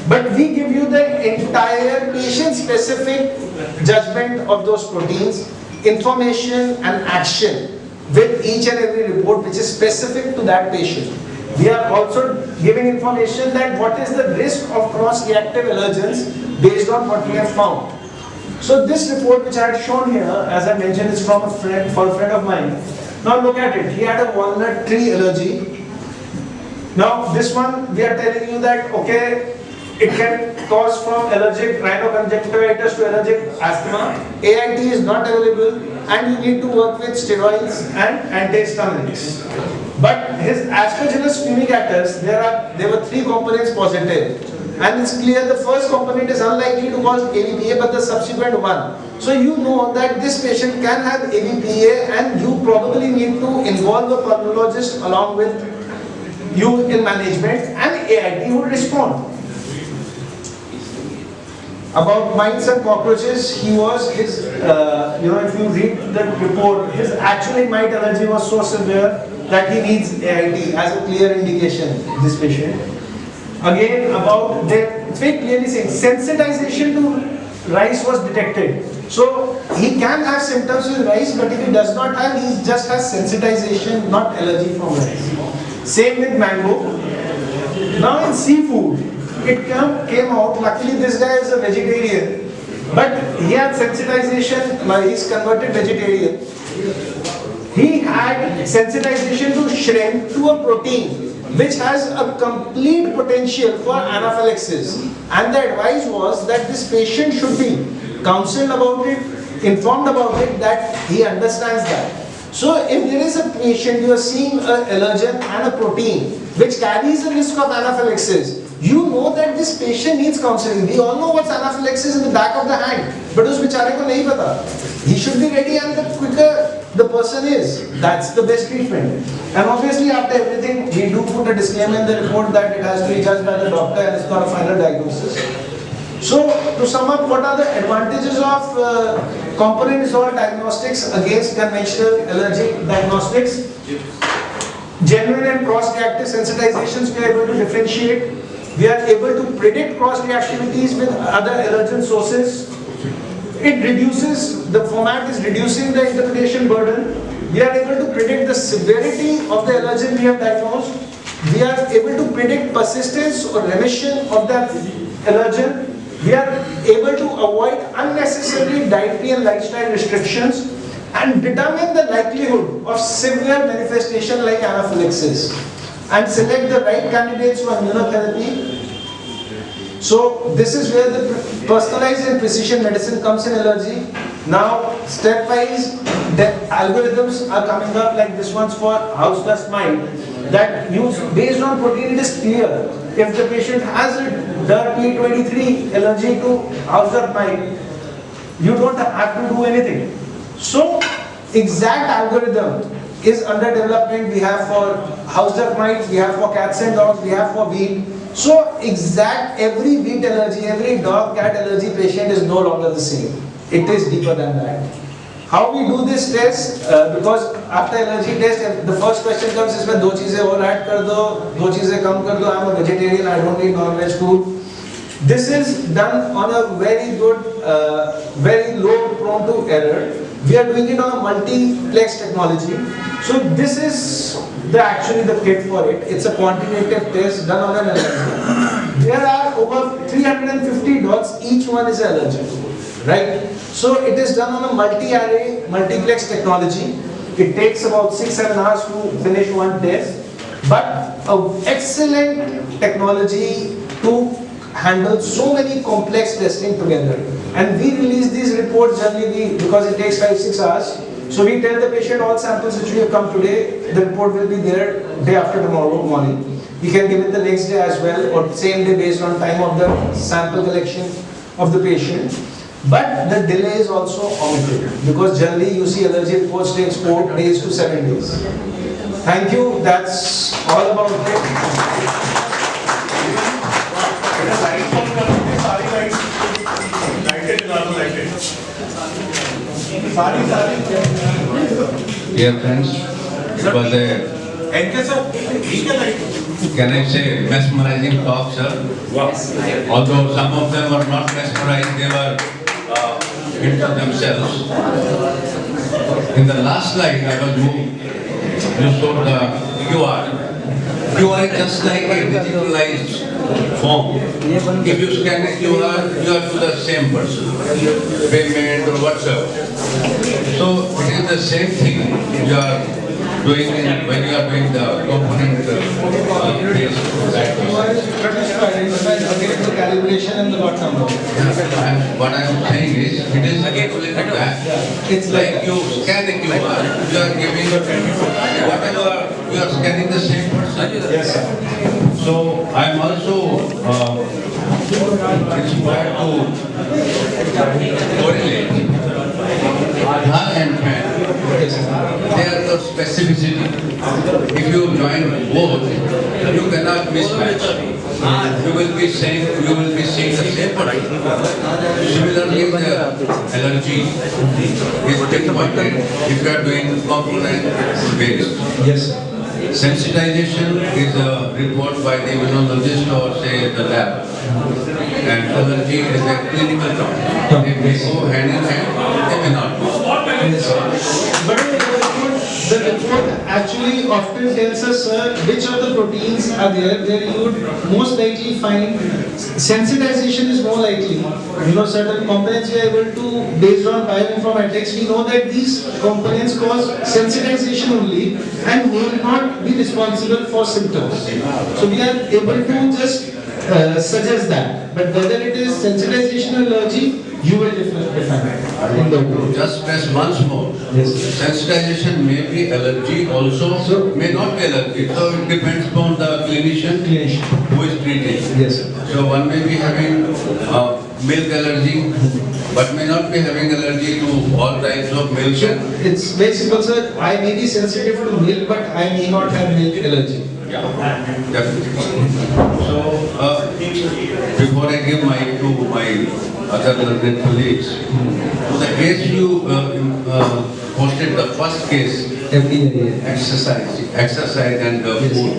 But we give you the entire patient-specific judgment of those proteins, information and action with each and every report which is specific to that patient. We are also giving information that what is the risk of cross-reactive allergens based on what we have found. So this report which I had shown here, as I mentioned, is from a friend, of mine. Now look at it. He had a walnut tree allergy. Now this one, we are telling you that, okay, it can cause from allergic rhinoconjunctivitis to allergic asthma. AIT is not available and you need to work with steroids and antihistaminics. But his Aspergillus fumigatus, there were 3 components positive. And it's clear the first component is unlikely to cause ABPA, but the subsequent one. So you know that this patient can have ABPA and you probably need to involve a pulmonologist along with you in management, and AIT would respond. About mites and cockroaches, if you read the report, his actually mite allergy was so severe that he needs AIT as a clear indication, this patient. Again, about it's very clearly saying sensitization to rice was detected. So he can have symptoms with rice, but if he does not have, he just has sensitization, not allergy from rice. Same with mango. Now in seafood, it came out, luckily this guy is a vegetarian, but he had sensitization, he's converted vegetarian. He had sensitization to shrimp, to a protein, which has a complete potential for anaphylaxis. And the advice was that this patient should be counseled about it, informed about it, that he understands that. So if there is a patient, you are seeing an allergen and a protein, which carries a risk of anaphylaxis, you know that this patient needs counseling. We all know what's anaphylaxis in the back of the hand, but us bichare ko nahi pata. He should be ready, and the quicker the person is, that's the best treatment. And obviously after everything, we do put a disclaimer in the report that it has to be judged by the doctor and it's not a final diagnosis. So to sum up, what are the advantages of component dissolved diagnostics against conventional allergy diagnostics? Genuine and cross-reactive sensitizations we are able to differentiate. We are able to predict cross-reactivities with other allergen sources. It reduces, the format is reducing the interpretation burden. We are able to predict the severity of the allergen we have diagnosed. We are able to predict persistence or remission of that allergen. We are able to avoid unnecessary dietary and lifestyle restrictions and determine the likelihood of severe manifestation like anaphylaxis and select the right candidates for immunotherapy. So this is where the personalized and precision medicine comes in allergy. Now stepwise algorithms are coming up, like this one's for house dust mite, that use based on protein. It is clear if the patient has a DER-P23 allergy to house dust mite, you don't have to do anything. So exact algorithm is under development. We have for house dust mites, we have for cats and dogs, we have for wheat. So exact every wheat allergy, every dog cat allergy patient is no longer the same. It is deeper than that. How we do this test? Because after allergy test, the first question comes is, "दो चीजें और add कर दो, दो चीजें कम कर दो. I'm a vegetarian. I don't eat non-veg food." This is done on a very good, very low prone to error. We are doing it on a multiplex technology. So this is actually the kit for it. It's a quantitative test done on an allergen. There are over 350 dots. Each one is an allergen, right? So it is done on a multi-array, multiplex technology. It takes about 6-7 hours to finish one test, but an excellent technology to handle so many complex testing together. And we release these reports generally because it takes 5-6 hours. So we tell the patient all samples which we have come today, the report will be there day after tomorrow morning. We can give it the next day as well, or same day based on time of the sample collection of the patient. But the delay is also omitted because generally you see allergy reports takes 4 days to 7 days. Thank you. That's all about it. Dear friends, it was a, can I say, mesmerizing talk, sir? Although some of them were not mesmerized, they were into themselves. In the last slide, I was moved. You showed the QR. QR is just like a digitalized form. If you scan a QR, you are to the same person, payment or whatsoever. So it is the same thing you are doing when you are doing the component based You are introduced to identify again the calibration and the lot number. What I am saying is, it is equivalent to that. It's Like you scan a QR, you are giving whatever, you are scanning the same person. Yes, sir. So I am also inspired to correlate Aadhaar and PAN. They are the specificity. If you join both, you cannot mismatch. You will be seeing the same person. Similarly, the allergy is pinpointed if you are doing component based. Yes, sir. Sensitization is a report by the immunologist or say the lab. And allergy is a clinical term. They may go hand in hand, they may not go. Yes, sir. But the report actually often tells us, sir, which of the proteins are there where you would most likely find sensitization is more likely. You know, certain components we are able to, based on bioinformatics, we know that these components cause sensitization only and will not be responsible for symptoms. So we are able to just suggest that. But whether it is sensitization or allergy, you will define in the report. Just stress once more. Yes. Sensitization may be allergy also, may not be allergy. So it depends upon the clinician who is treating. Yes, sir. So one may be having milk allergy, but may not be having allergy to all types of milk. So it's very simple, sir. I may be sensitive to milk, but I may not have milk allergy. Definitely. So before I give mic to my other learned colleagues, so the case you posted, the first case, exercise and food.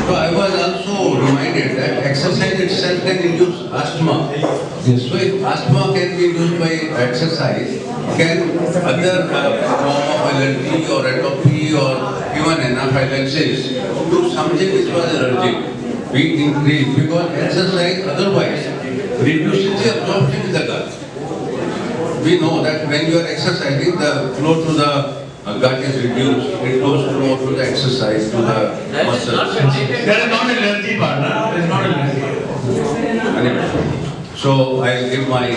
So I was also reminded that exercise itself can induce asthma. So if asthma can be induced by exercise, can other form of allergy or atopy or even anaphylaxis do something which was allergic be increased because exercise otherwise reduces the absorption in the gut. We know that when you are exercising, the flow to the gut is reduced. It goes more to the exercise, to the That is not muscles. related. There is not allergy, partner. There is not allergy. Anyway, so I'll give my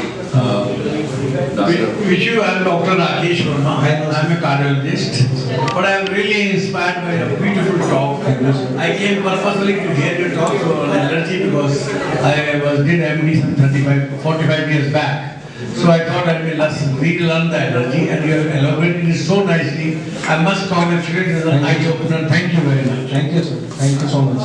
doctor. Wish you, I am Dr. Rakesh Verma. I am a cardiologist. But I am really inspired by a beautiful talk. I came purposely to hear your talk on allergy because I did MD some 45 years back. So I thought I will relearn the allergy and you have elaborated it so nicely. I must congratulate you as an eye opener. Thank you very much. Thank you, sir. Thank you so much.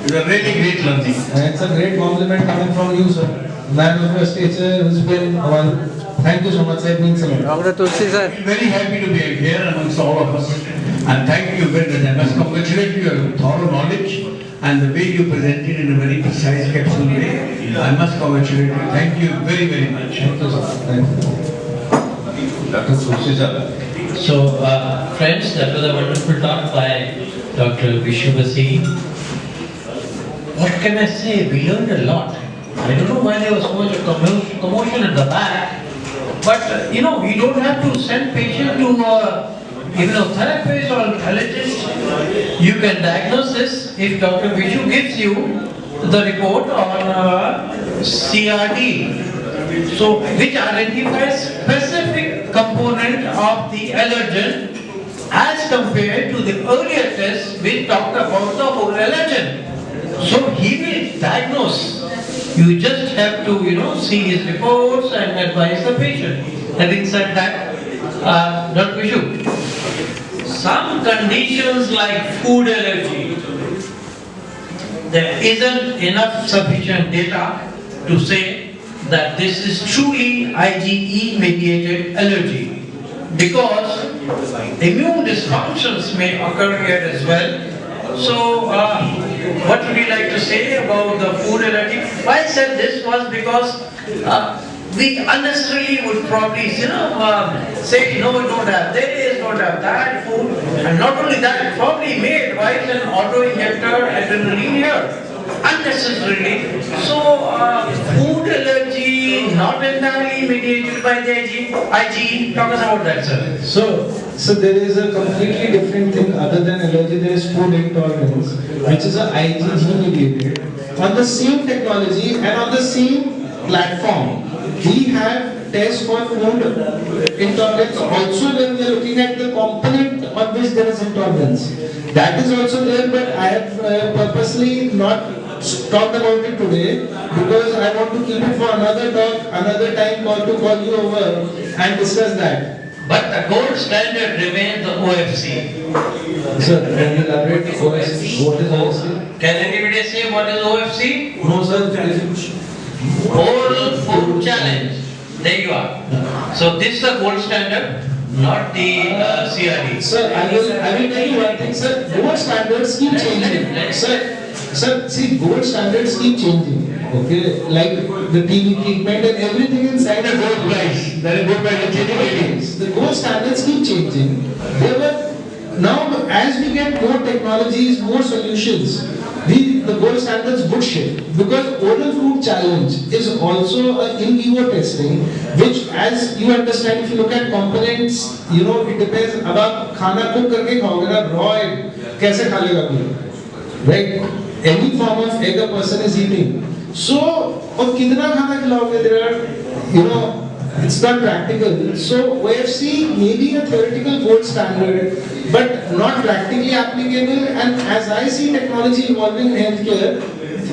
You are really great learning. And it's a great compliment coming from you, sir. Man of your stature who's been one. Thank you so much, sir. It means a lot. Dr. Tulsi sir. I'm very happy to be here amongst all of us. And thank you very much. I must congratulate you on your thorough knowledge and the way you presented in a very precise capsule way. I must congratulate you. Thank you very, very much. Thank you, sir. Thank you. Dr. Tulsi sir. So, friends, that was a wonderful talk by Dr. Vishu Basi. What can I say? We learned a lot. I don't know why there was so much commotion at the back, but you know, you don't have to send patient to immunotherapist or allergist. You can diagnose this if Dr. Vishu gives you the report on CRD, so which identifies specific component of the allergen as compared to the earlier test which talked about the whole allergen. So he will diagnose. You just have to, see his reports and advise the patient. Having said that, Dr. Vishu, some conditions like food allergy, there isn't enough sufficient data to say that this is truly IgE mediated allergy because immune dysfunctions may occur here as well. So, what would you like to say about the food allergy? Why I said this was because we unnecessarily would probably, say, no, we don't have this, don't have that food. And not only that, probably may advise an auto-injector adrenaline here. unnecessarily. So, food allergy not entirely mediated by the IgE. Talk us about that, sir. So there is a completely different thing other than allergy. There is food intolerance, which is a IgG mediated. On the same technology and on the same platform, we have tests for food intolerance also when we are looking at the component on which there is intolerance. That is also there, but I have purposely not talked about it today because I want to keep it for another talk, another time to call you over and discuss that. But the gold standard remains the OFC. Sir, can you elaborate OFC? What is OFC? Can anybody say what is OFC? No, sir. Oral Food Challenge. There you are. So this is the gold standard, not the CRD. Sir, I will tell you one thing, sir. Gold standards keep changing. Sir, see, gold standards keep changing. Okay, like the TB treatment and everything inside the gold price. There is gold price changing. The gold standards keep changing. Now, as we get more technologies, more solutions, the gold standards would shift because oral food challenge is also a in vivo testing, which, as you understand, if you look at components, it depends. अब आप खाना cook करके खाओगे ना, raw egg कैसे खा लेगा कोई, right? Any form of egg a person is eating. So, और कितना खाना खिलाओगे? There are, it's not practical. So OFC may be a theoretical gold standard, but not practically applicable. And as I see technology evolving in healthcare,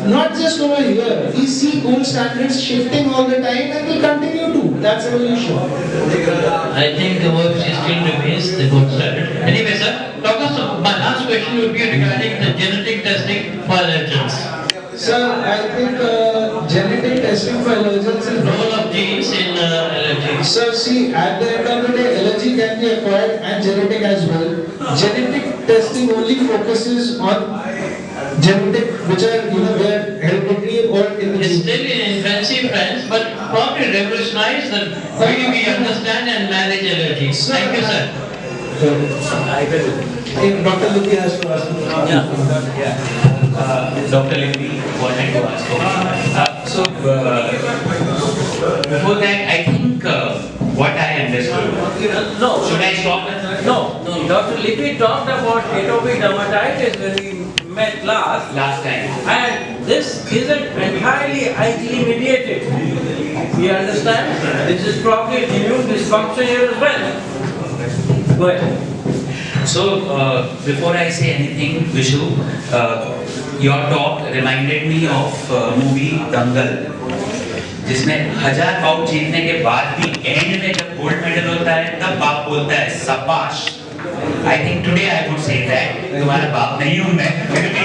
not just over here, we see gold standards shifting all the time and will continue to. That's evolution. I think the OFC still remains the gold standard. Anyway, sir, my last question would be regarding the genetic testing for allergens. Sir, I think genetic testing for allergens is Role of genes in allergies. Sir, see, at the end of the day, allergy can be acquired and genetic as well. Genetic testing only focuses on genetic, which are, where hereditary or in the It's gene. still in infancy, friends, but probably revolutionize the way we understand and manage allergies. Thank you, sir. Dr. Luthi has to ask me. Dr. Levy wanted to ask. Before that, I think what I understood. No. Should I stop? No, Dr. Lippi talked about atopic dermatitis when we met last. Last time. And this isn't entirely IgE mediated. You understand? This is probably immune dysfunction here as well. Go ahead. So, before I say anything, Vishu, your talk reminded me of movie Dangal, जिसमें 1000 bought जीतने के बाद भी and में जब gold medal होता है तब बाप बोलता है शाबाश. I think today I would say that तुम्हारा बाप नहीं हूँ मैं, फिर भी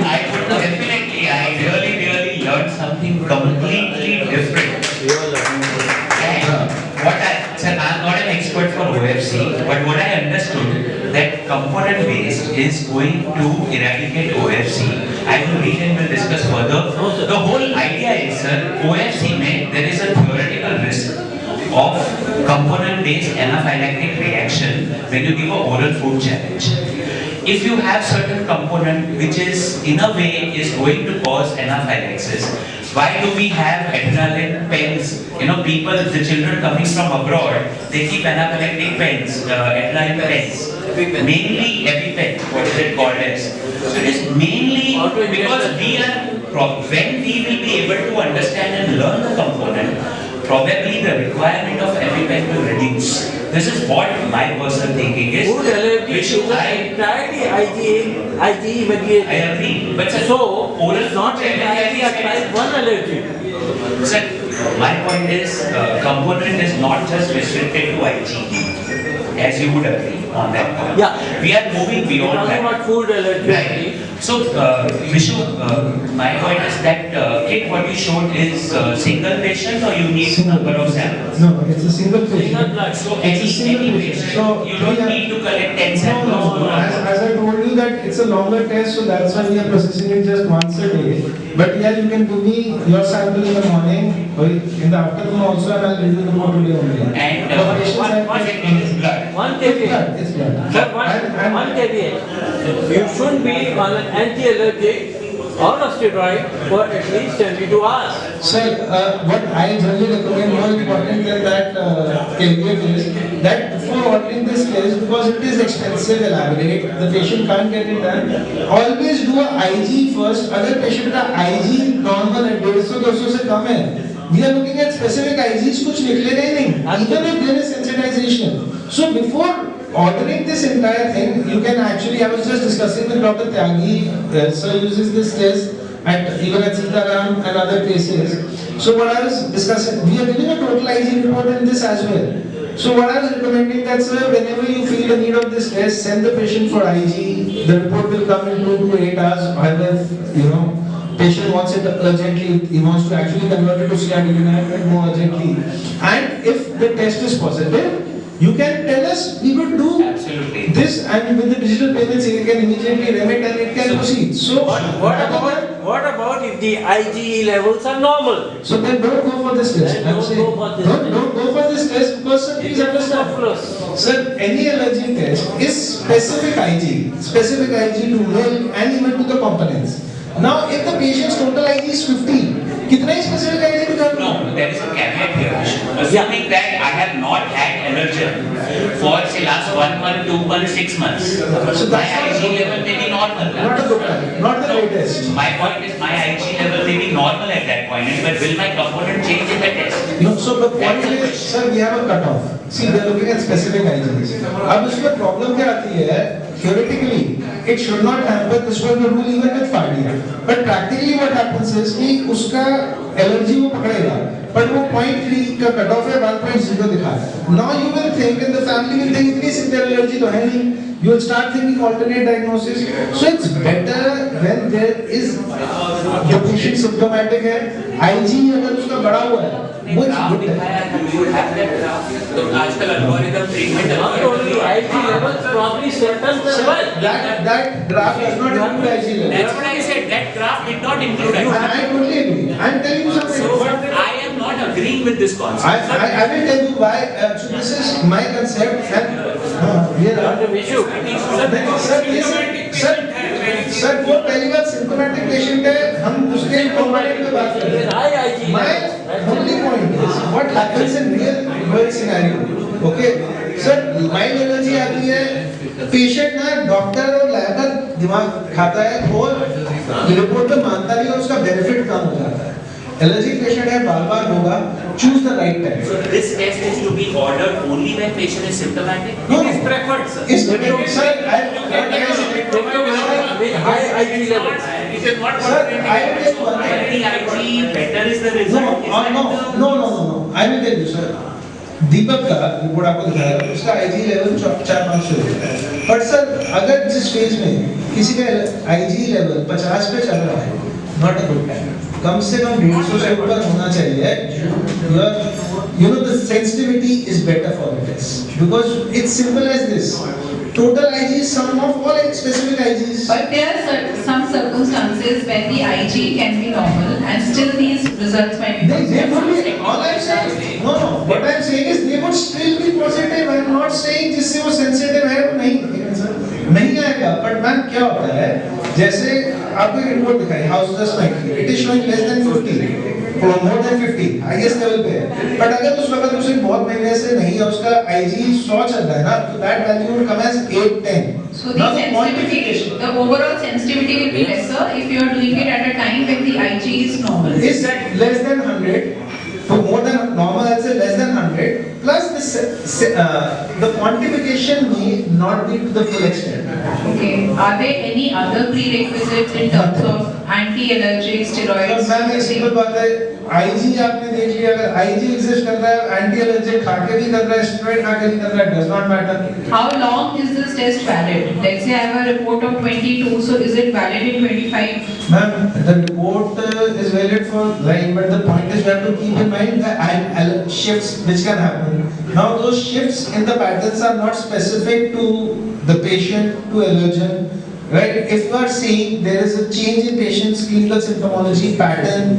I would definitely, I really learned something completely different. Sir, I'm not an expert for OFC, but what I understood that component based is going to eradicate OFC. I will read and will discuss further. The whole idea is, sir, OFC में there is a theoretical risk of component based anaphylactic reaction when you give a oral food challenge. If you have certain component which is in a way is going to cause anaphylaxis, why do we have adrenaline pens? People, the children coming from abroad, they keep anaphylactic pens, adrenaline pens. Mainly EpiPen, what is it called as? So it is mainly because when we will be able to understand and learn the component, probably the requirement of EpiPen will reduce. This is what my personal thinking is. Food allergy is entirely IgE mediated. I agree. But So, oral it's not food entirely a type 1 allergy. Sir, my point is, component is not just restricted to IgE, as you would agree on that point. Yeah. We are moving We're beyond talking that. about food allergy. Right. So, Vishu, my point is that kit what you showed is single patient or you need number of samples? No, it's a single patient. Single blood. So It's a single any patient. patient, So you don't need to collect 10 samples. No. As I told you that it's a longer test, so that's why we are processing it just once a day. But yeah, you can give me your sample in the morning or in the afternoon also, and I'll give you the report today only. And For patients, what it is blood. 1 It's kVA. blood. It's blood. Sir, 1 kVA. You shouldn't be on an anti-allergic on a steroid for at least 72 hours. Sir, what I generally recommend more important than that caveat is that before ordering this test, because it is expensive, elaborate, the patient can't get it done, always do a IG first. अगर patient का IG normal है 150-200 से कम है, we are looking at specific IGs कुछ निकलेगा ही नहीं, even if there is sensitization. So before ordering this entire thing, you can actually, I was just discussing with Dr. Tyagi, sir uses this test at even at Sitaram and other places. So what I was discussing, we are giving a total IG report in this as well. So what I was recommending that, sir, whenever you feel the need of this test, send the patient for IG. The report will come in 2 to 8 hours. Either, patient wants it urgently, he wants to actually convert it to creatinine more urgently. And if the test is positive, you can tell us, we would do Absolutely. this, and with the digital payments, you can immediately remit and it can proceed. So, What about if the IgE levels are normal? so then don't go for this test. Then I'm don't saying, go for this don't go for this test because, sir, please understand. Superfluous. Sir, any allergy test is specific IG to milk and even to the components. Now, if the patient's total IG is 50, कितना ही specific IG निकाल? No, there is a caveat here. Assuming that I have not had allergen for say last 1 month, 2 months, 6 months, So my that's IG level may be normal. Not a good time, not the latest. My point is my IG level may be normal at that point, but will my component change in the test? No, so the point is, sir, we have a cutoff. See, we are looking at specific IGs. अब उसमें problem क्या आती है? Theoretically, it should not happen. This was the rule even with Fardia. But practically, what happens is कि उसका allergy वो पकड़ेगा, but वो 0.3 का cutoff है 1.0 दिखा रहा है. Now you will think, and the family will think इतनी severe allergy तो है नहीं. You will start thinking alternate diagnosis. So it's better when there is the patient symptomatic है, IG अगर उसका बड़ा हुआ है, वो good है. You have that graph. तो आजकल algorithm treatment Not only IG levels, probably symptoms as well. That graph does not include IG level. That's what I said. That graph did not include And IG. I totally agree. I'm telling you something. So I am not agreeing with this concept. I will tell you why. So this is my concept. And ये रहा. Not an issue. Sir वो पहली बात symptomatic patient है, हम उसके component पे बात कर रहे हैं. High IG My levels. only point is what happens in real world scenario. Okay, sir mild allergy आती है, पेशेंट ना डॉक्टर और लैब का दिमाग खाता है और रिपोर्ट में मानता नहीं और उसका बेनिफिट कम हो जाता है. एलर्जी पेशेंट है, बार-बार होगा. Choose the right time. So this test is to be ordered only when patient is symptomatic. No, It is preferred, sir. It's sir, With high IG levels. It is not Sir, I will tell you one when thing. the IG better is the No, result. Is that no, the- no. I will tell you, sir. दीपक का report आपको दिखाया, उसका IG level 400-500 है. But sir अगर जिस phase में किसी का IG लेवल 50 पे चल रहा है, नॉट अ गुड टाइम. कम से कम 150 से ऊपर होना चाहिए. The sensitivity is better for the test because it's simple as this. Total IG is sum of all specific IGs. But there are some circumstances when the IG can be normal and still these results might be They would be, all I'm saying, no, what I'm saying is they would still be positive. I'm not saying जिससे वो sensitive है वो नहीं आएगा. But ma'am क्या होता है, जैसे आपको एक रिपोर्ट दिखाई, house dust might, it is showing less than 50, or more than 50, highest level पे है. But अगर उस वक्त उसे बहुत महीने से नहीं है, उसका IG 100 चल रहा है ना, तो that value would come as 8-10. So the sensitivity, the overall sensitivity will be lesser if you are doing it at a time when the IG is normal. Is that less than 100? For more than normal, I'll say less than 100. Plus the quantification may not be to the full extent. Okay. Are there any other prerequisites in terms of anti-allergic तो steroids? Ma'am एक simple बात है, IG आपने देख लिया, अगर IG exist कर रहा है, एंटी एलर्जिक खा के भी कर रहा है, स्टेरॉइड खा के भी कर रहा है, does not matter. How long is this test valid? Let's say I have a report of 22, so is it valid in 25? Ma'am, the report is valid for life, but the point is you have to keep in mind the shifts which can happen. Now those shifts in the patterns are not specific to the patient, to allergen. Right? If you are saying there is a change in patient's clinical symptomology pattern,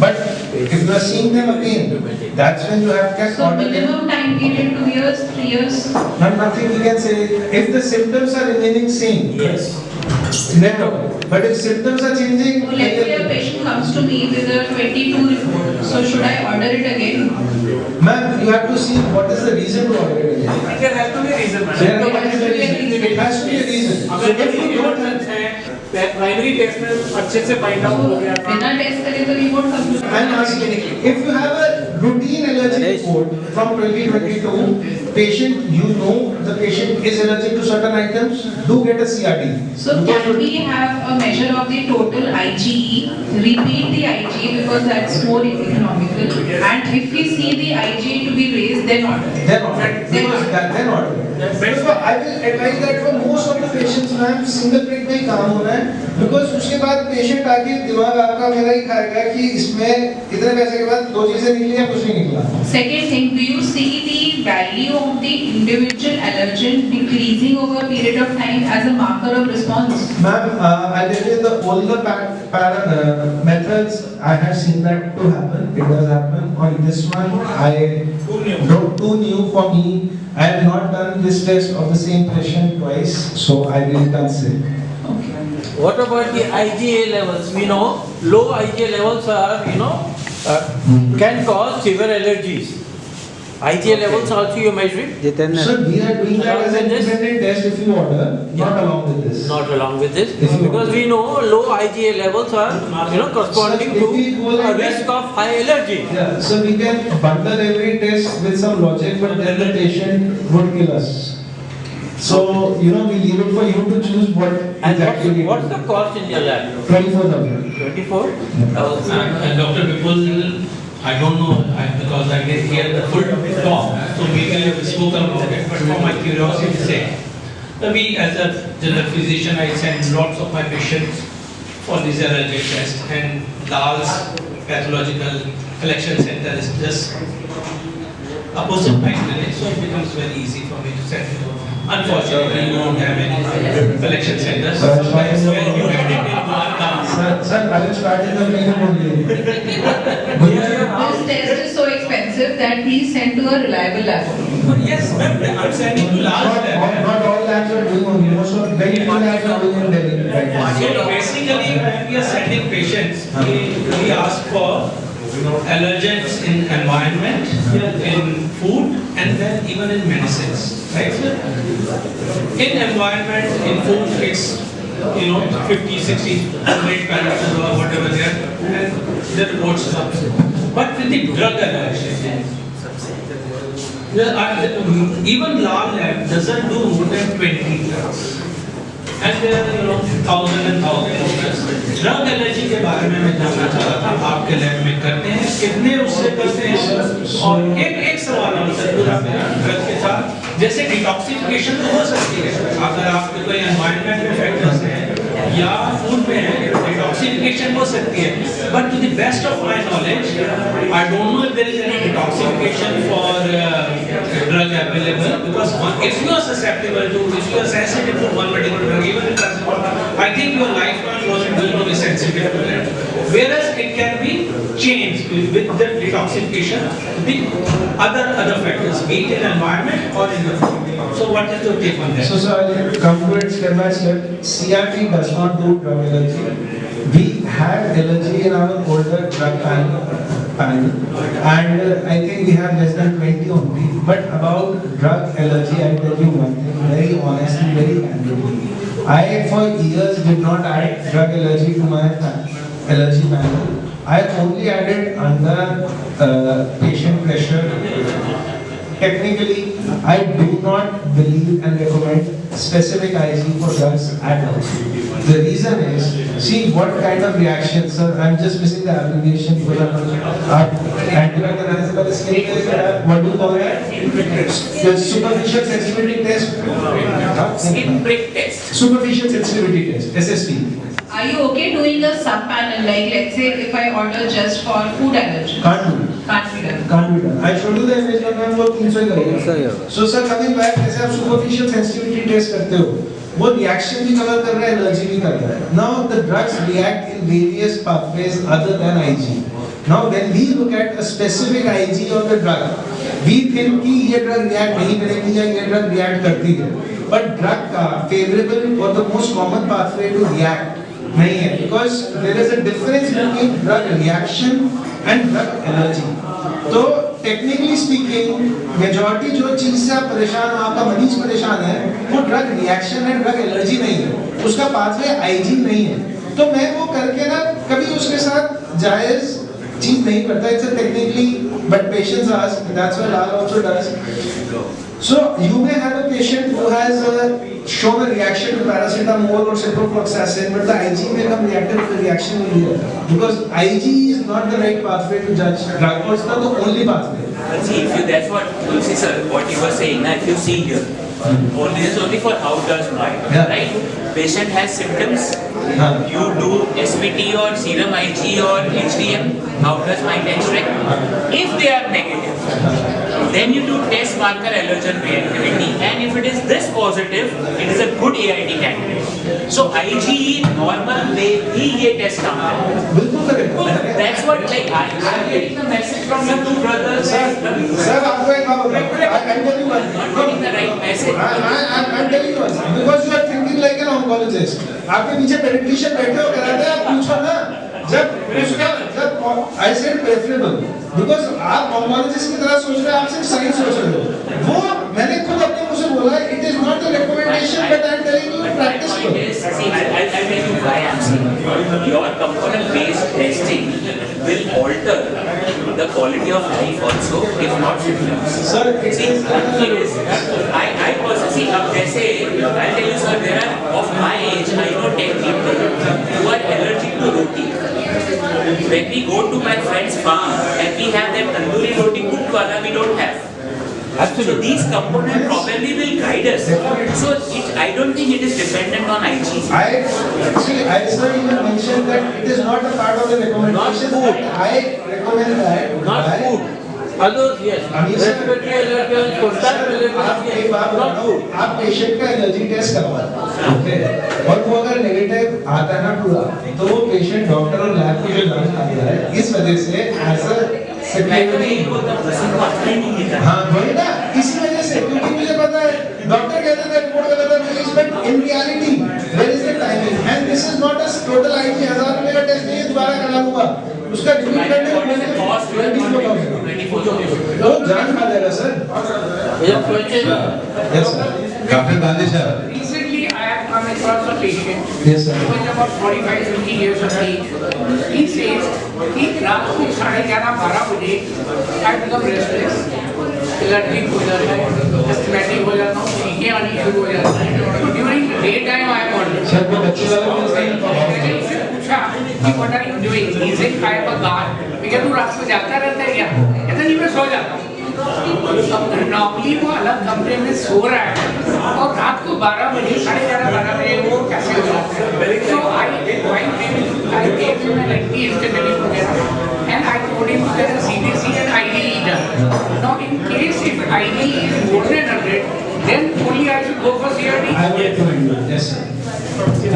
but if you are seeing them again, that's when you have to So minimum time period 2 years, 3 years? Not nothing we can say. If the symptoms are remaining same, Yes. Never. But if symptoms are changing, So let's say a patient comes to me with a 22 report, so should I order it again? ma'am, you have to see what is the reason to order it again. There has to be a reason, madam. There has to be a reason. It has to be a reason. So अगर if you don't have, primary test में अच्छे से find out हो गया था बिना test करे तो रिपोर्ट कब I'm asking, if you have a routine allergy report from 2022, patient, you know the patient is allergic to certain items, do get a CRT. So can we have a measure of the total IgE, repeat the IgE because that's more economical, and if we see the IgE to be raised, then order. Then order. Because then order. Because I will advise that for most of the patients, ma'am, single plate में ही काम होना है, because उसके बाद patient आके दिमाग आपका मेरा ही खाएगा कि इसमें इतने पैसे के बाद 2 चीजें निकली या कुछ नहीं निकला. Second thing, do you see the value of the individual allergen decreasing over a period of time as a marker of response? Ma'am, I tell you the older methods, I have seen that to happen. It does happen. On this one, too new for me. I have not done this test of the same patient twice, so I really can't say. What about the IgA levels? We know low IgA levels are, can cause severe allergies. IgA levels also you measure it? So we are doing that as an independent test if you order, not along with this. Not along with this, If you because we know low IgA levels are, corresponding Sir, if we go to a like risk that- of high allergy. Yeah, so we can bundle every test with some logic, but then the patient would kill us. So, we leave it for you to choose what And exactly. what's the cost in your lab? 24,000. 24? And Dr. Vipul, I don't know because I didn't hear the full talk, so maybe I have spoken about it, but for my curiosity's sake, we as a general physician, I send lots of my patients for these allergy tests, and Lal's pathological collection center is just opposite my clinic, so it becomes very easy for me to send you. Unfortunately, you don't have any collection centers, so that's where you get it in one town. Sir, I will start in the beginning only. This test is so expensive that please send to a reliable lab. Yes, ma'am, I'm sending to large lab. Not all labs are doing only, most of very few labs are doing in Delhi right now. So basically, when we are sending patients, we ask for allergens in environment, in food, and then even in medicines, right? In environment, in food, it's 50, 60, 100 parameters or whatever they are, and the reports come. But with the drug allergen, even lab doesn't do more than 20 drugs. And there are thousands and thousands of tests. Drug allergy के बारे में मैं जानना चाह रहा था, आपके lab में करते हैं, कितने उससे करते हैं? और एक सवाल है सर पूरा ड्रग के साथ, जैसे डिटॉक्सिफिकेशन तो हो सकती है, अगर आपके कोई एनवायरनमेंट में फैक्टर्स हैं या फूड में है, डिटॉक्सिफिकेशन हो सकती है. But to the best of my knowledge, I don't know if there is any detoxification for drug available, because if you are susceptible to, if you are sensitive to one particular drug, even if I think your lifetime wasn't going to be sensitive to it. Whereas it can be changed with the detoxification, the other factors, be it in environment or in the food. So what is your take on that? So sir, I'll come to it step by step. CRT does not do drug allergy. We had allergy in our older drug panel, and I think we have less than 20 only. But about drug allergy, I tell you one thing, very honestly, very candidly. I for years did not add drug allergy to my allergy panel. I only added under patient pressure. Technically, I do not believe and recommend specific IG for drugs at all. The reason is, see what kind of reaction, sir, I'm just missing the abbreviation because anti-recognizable skin test, what do you call that? The superficial sensitivity test. Skin prick test. Superficial sensitivity test, SST. Are you okay doing a sub-panel, like let's say if I order just for food allergen? Can't do it. Can't be done. Can't be done. I showed you the image में वो 300 ही करेगा. So sir, coming back, जैसे आप superficial sensitivity test करते हो, वो reaction भी cover कर रहा है, allergy भी कर रहा है. Now the drugs react in various pathways other than IG. Now when we look at a specific IG on the drug, we think कि ये drug react नहीं करेगी या ये drug react करती है. but drug favorable or the most common pathway to react नहीं है, because there is a difference between drug reaction and drug allergy. तो technically speaking, majority जो चीज से आप परेशान हो, आपका मरीज परेशान है, वो drug reaction है, drug allergy नहीं है, उसका pathway IG नहीं है. तो मैं वो करके ना कभी उसके साथ जायज चीज नहीं करता. It's a technically, but patients ask, that's what Lal also does. So you may have a patient who has shown a reaction to paracetamol or ciprofloxacin, but the IG may come reactive to the reaction will be there. Because IG is not the right pathway to judge drug, or it's not the only pathway. But see, if you, that's what, Tulsi sir, what you were saying, now if you see here, only this is only for how does mind, right? Patient has symptoms, you do SPT or serum IG or HDM, how does mind extract? If they are negative, then you do test marker allergen reactivity, and if it is this positive, it is a good AIT candidate. So IgE normal way ही ये test काम है. So that's what like I am getting the message from my two brothers. Sir, आपको एक बात बताऊं. I'm telling you one thing. Not getting the right message. I'm telling you one thing. Because you are thinking like an oncologist. आपके पीछे paediatrician बैठे हो कराते हैं, आप पूछो ना. जब I said preferable. Because आप oncologist की तरह सोच रहे हैं, आप सिर्फ साइंस सोच रहे हो. वो मैंने खुद अपने मुंह से बोला, it is not a recommendation, but I am telling you in practice. See, I'll tell you why I'm saying. Your component-based testing will alter the quality of life also, if not symptoms. Sir, see, it is. I personally see. अब जैसे I'll tell you, sir, there are of my age, I know 10 people who are allergic to roti. When we go to my friend's farm and we have them tandoori roti cooked wala, we don't have. Absolutely. So these components probably will guide us. So I don't think it is dependent on IG. I sir even mentioned that it is not a part of the recommendation. Not food. I recommend that. Not food. Others, yes. Respiratory allergens, contact allergens, not food. आप patient का allergy test करवाओ, okay, और वो अगर negative आता है ना पूरा, तो वो पेशेंट डॉक्टर और लैब की जो जांच करता है, इस वजह से ऐसा सेक्रेटरी हाँ वही ना, इसी वजह से, क्योंकि मुझे पता है डॉक्टर कहते थे रिपोर्ट कर देता है, but in reality where is the timing, and this is not a total IG 1000 रुपए का टेस्ट नहीं, दोबारा करना होगा, उसका डिलीट करने में 24,000 तो जान खा जाएगा sir. Yes sir. Dr. Gandhi sir. Recently, I have come across a patient. Yes sir. Who is about 45-50 years of age. He says कि रात को 11:30-12 बजे I become restless, allergic हो जाता है, asthmatic हो जाता हूँ, छींकें आनी शुरू हो जाती हैं. So during the daytime I am always. Sir वो बच्चे वाला मैंने उससे पूछा कि what are you doing? He said I have a guard. मैं क्या तू रात को जागता रहता है क्या? कहता नहीं मैं सो जाता हूँ. अब नॉर्मली वो अलग कमरे में सो रहा है और रात को 12 बजे 11:30-12 बजे वो कैसे हो जाता है. So I gave him an antihistaminic वगैरह and I told him there is CBC and IgE done. Now in case if IgE is more than 100, then only I should go for CRT. I will recommend you. Yes sir.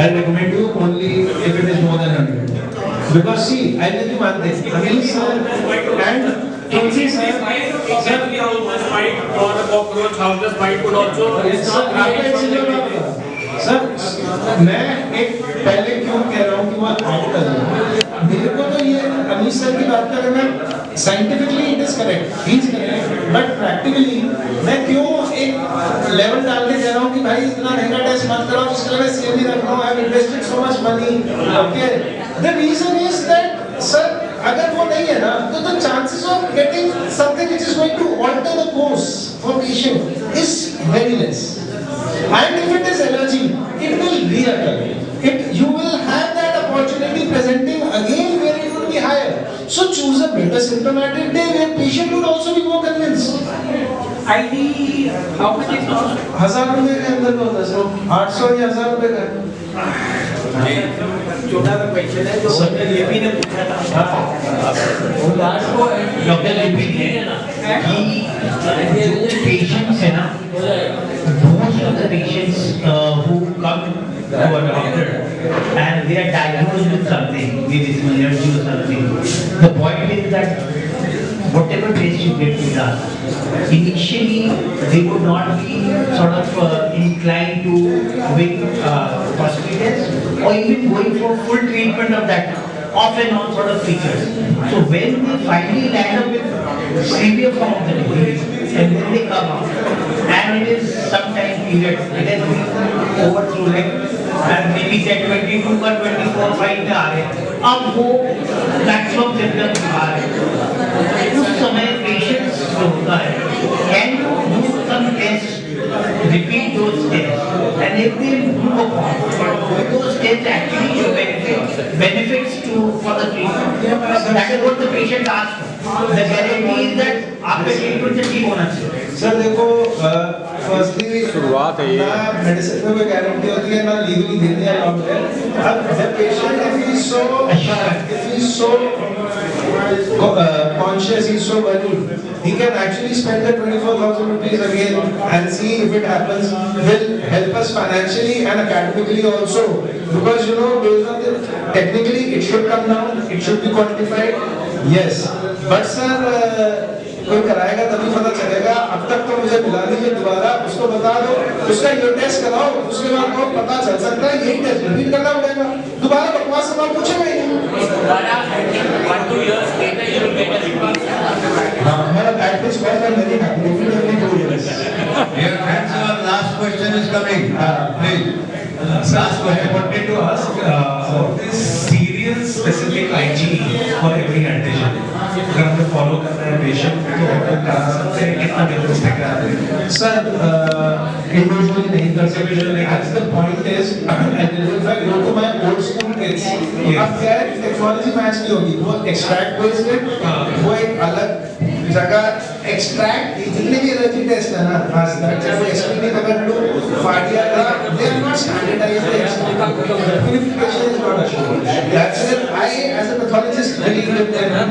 I recommend you only if it is more than 100. Because see, I tell you one thing. Anil sir and Tulsi sir. Exactly how much bite or a cockroach, how does bite could also. Yes sir. Sir मैं एक पहले क्यों कह रहा हूँ कि वो out कर रहा मेरे को तो ये अमीश सर की बात कर रहा मैं scientifically it is correct, he is correct, but practically मैं क्यों एक लेवल डाल के कह रहा हूँ कि भाई इतना महंगा टेस्ट मत कराओ, उसके लिए मैं सेम ही रख रहा हूँ, I have invested so much money. Okay, the reason is that sir अगर वो नहीं है ना तो the chances of getting something which is going to alter the course for patient is very less. And if it is allergy, it will reoccur. You will have that opportunity presenting again where it will be higher. So choose a better symptomatic day where patient would also be more convinced. ID how much is cost? 1000 रुपए के अंदर में होता है sir, 800 या 1000 रुपए का. छोटा सा क्वेश्चन है जो ये भी ने पूछा था. डॉक्टर लिपि है कि जो पेशेंट्स है ना, most of the patients who come to a doctor and they are diagnosed with something, maybe some allergy or something. The point is that whatever test you get to done, initially they would not be sort of inclined to doing hospitals or even going for full treatment of that off and on sort of features. So when they finally land up with severe form of the disease and then they come out, and it is some time period, it has been over through like and maybe say 22 or 24 fight में आ रहे हैं, अब वो maximum symptoms आ रहे हैं, उस समय patients जो होता है can do some test, repeat those tests, and if they improve upon those tests actually show benefits to for the treatment. That is what the patient asks. The guarantee is that आपका treatment से ठीक होना चाहिए. Sir देखो, firstly शुरुआत है ये, ना मेडिसिन में कोई गारंटी होती है, ना लीगली देने अलाउड है. अब the patient if he is so conscious, he is so worried, he can actually spend the 24,000 rupees again and see if it happens. Will help us financially and academically also, because you know based on the technically it should come down, it should be quantified. Yes, but sir कोई कराएगा तभी पता चलेगा. अब तक तो मुझे मिला दीजिए दोबारा, उसको बता दो, उसका ये टेस्ट कराओ, उसके बाद को पता चल सकता है यही टेस्ट रिपीट करना पड़ेगा. दोबारा बकवास सवाल पूछेगा ही नहीं. 1-2 years later you will get a report. हमारा at this point I'm very happy. Only 2 years. Dear friends, our last question is coming. Please. Last question. I wanted to ask this serial specific IgE for every antigen. अगर हमें follow करना है patient तो हम करा सकते हैं, कितना रियलिस्टिक है? सर individually नहीं कर सकते. As the point is, if I go to my old school kids, अब क्या है टेक्नोलॉजी मैच नहीं होगी. वो एक्सट्रैक्ट बेस्ड है, वो एक अलग जगह एक्सट्रैक्ट जितने भी एलर्जी टेस्ट है ना आज तक, चाहे वो एसपीटी पकड़ लो, फाडिया का, they are not standardized. Purification is not assured. That's it. I as a pathologist believe in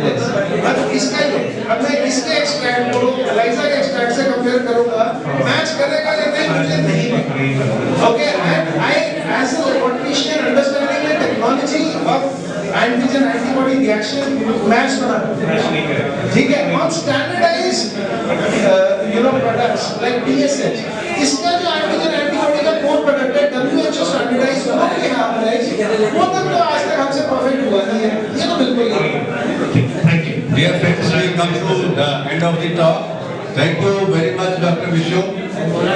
this. अब इसका ही, अब मैं इसके एक्सट्रैक्ट को एलाइजा के एक्सट्रैक्ट से कंपेयर करूंगा, मैच करेगा या नहीं मुझे नहीं पता. Okay, and I as a technician understanding the technology of antigen antibody reaction match बना, ठीक है. On standardized products like TSH, इसका जो antigen antibody का core product है WHO standardized हुआ कि हाँ वो तक तो आज तक हमसे perfect हुआ नहीं है. ये तो बिल्कुल नहीं. Dear friends, we come to the end of the talk. Thank you very much, Dr. Vishnu.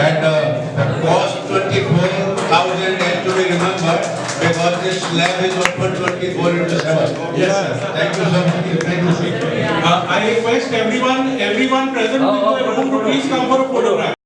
And the cost 24,000 has to be remembered because this lab is open 24/7. Yes. Thank you so much. Thank you. I request everyone present in the room to please come for a photograph.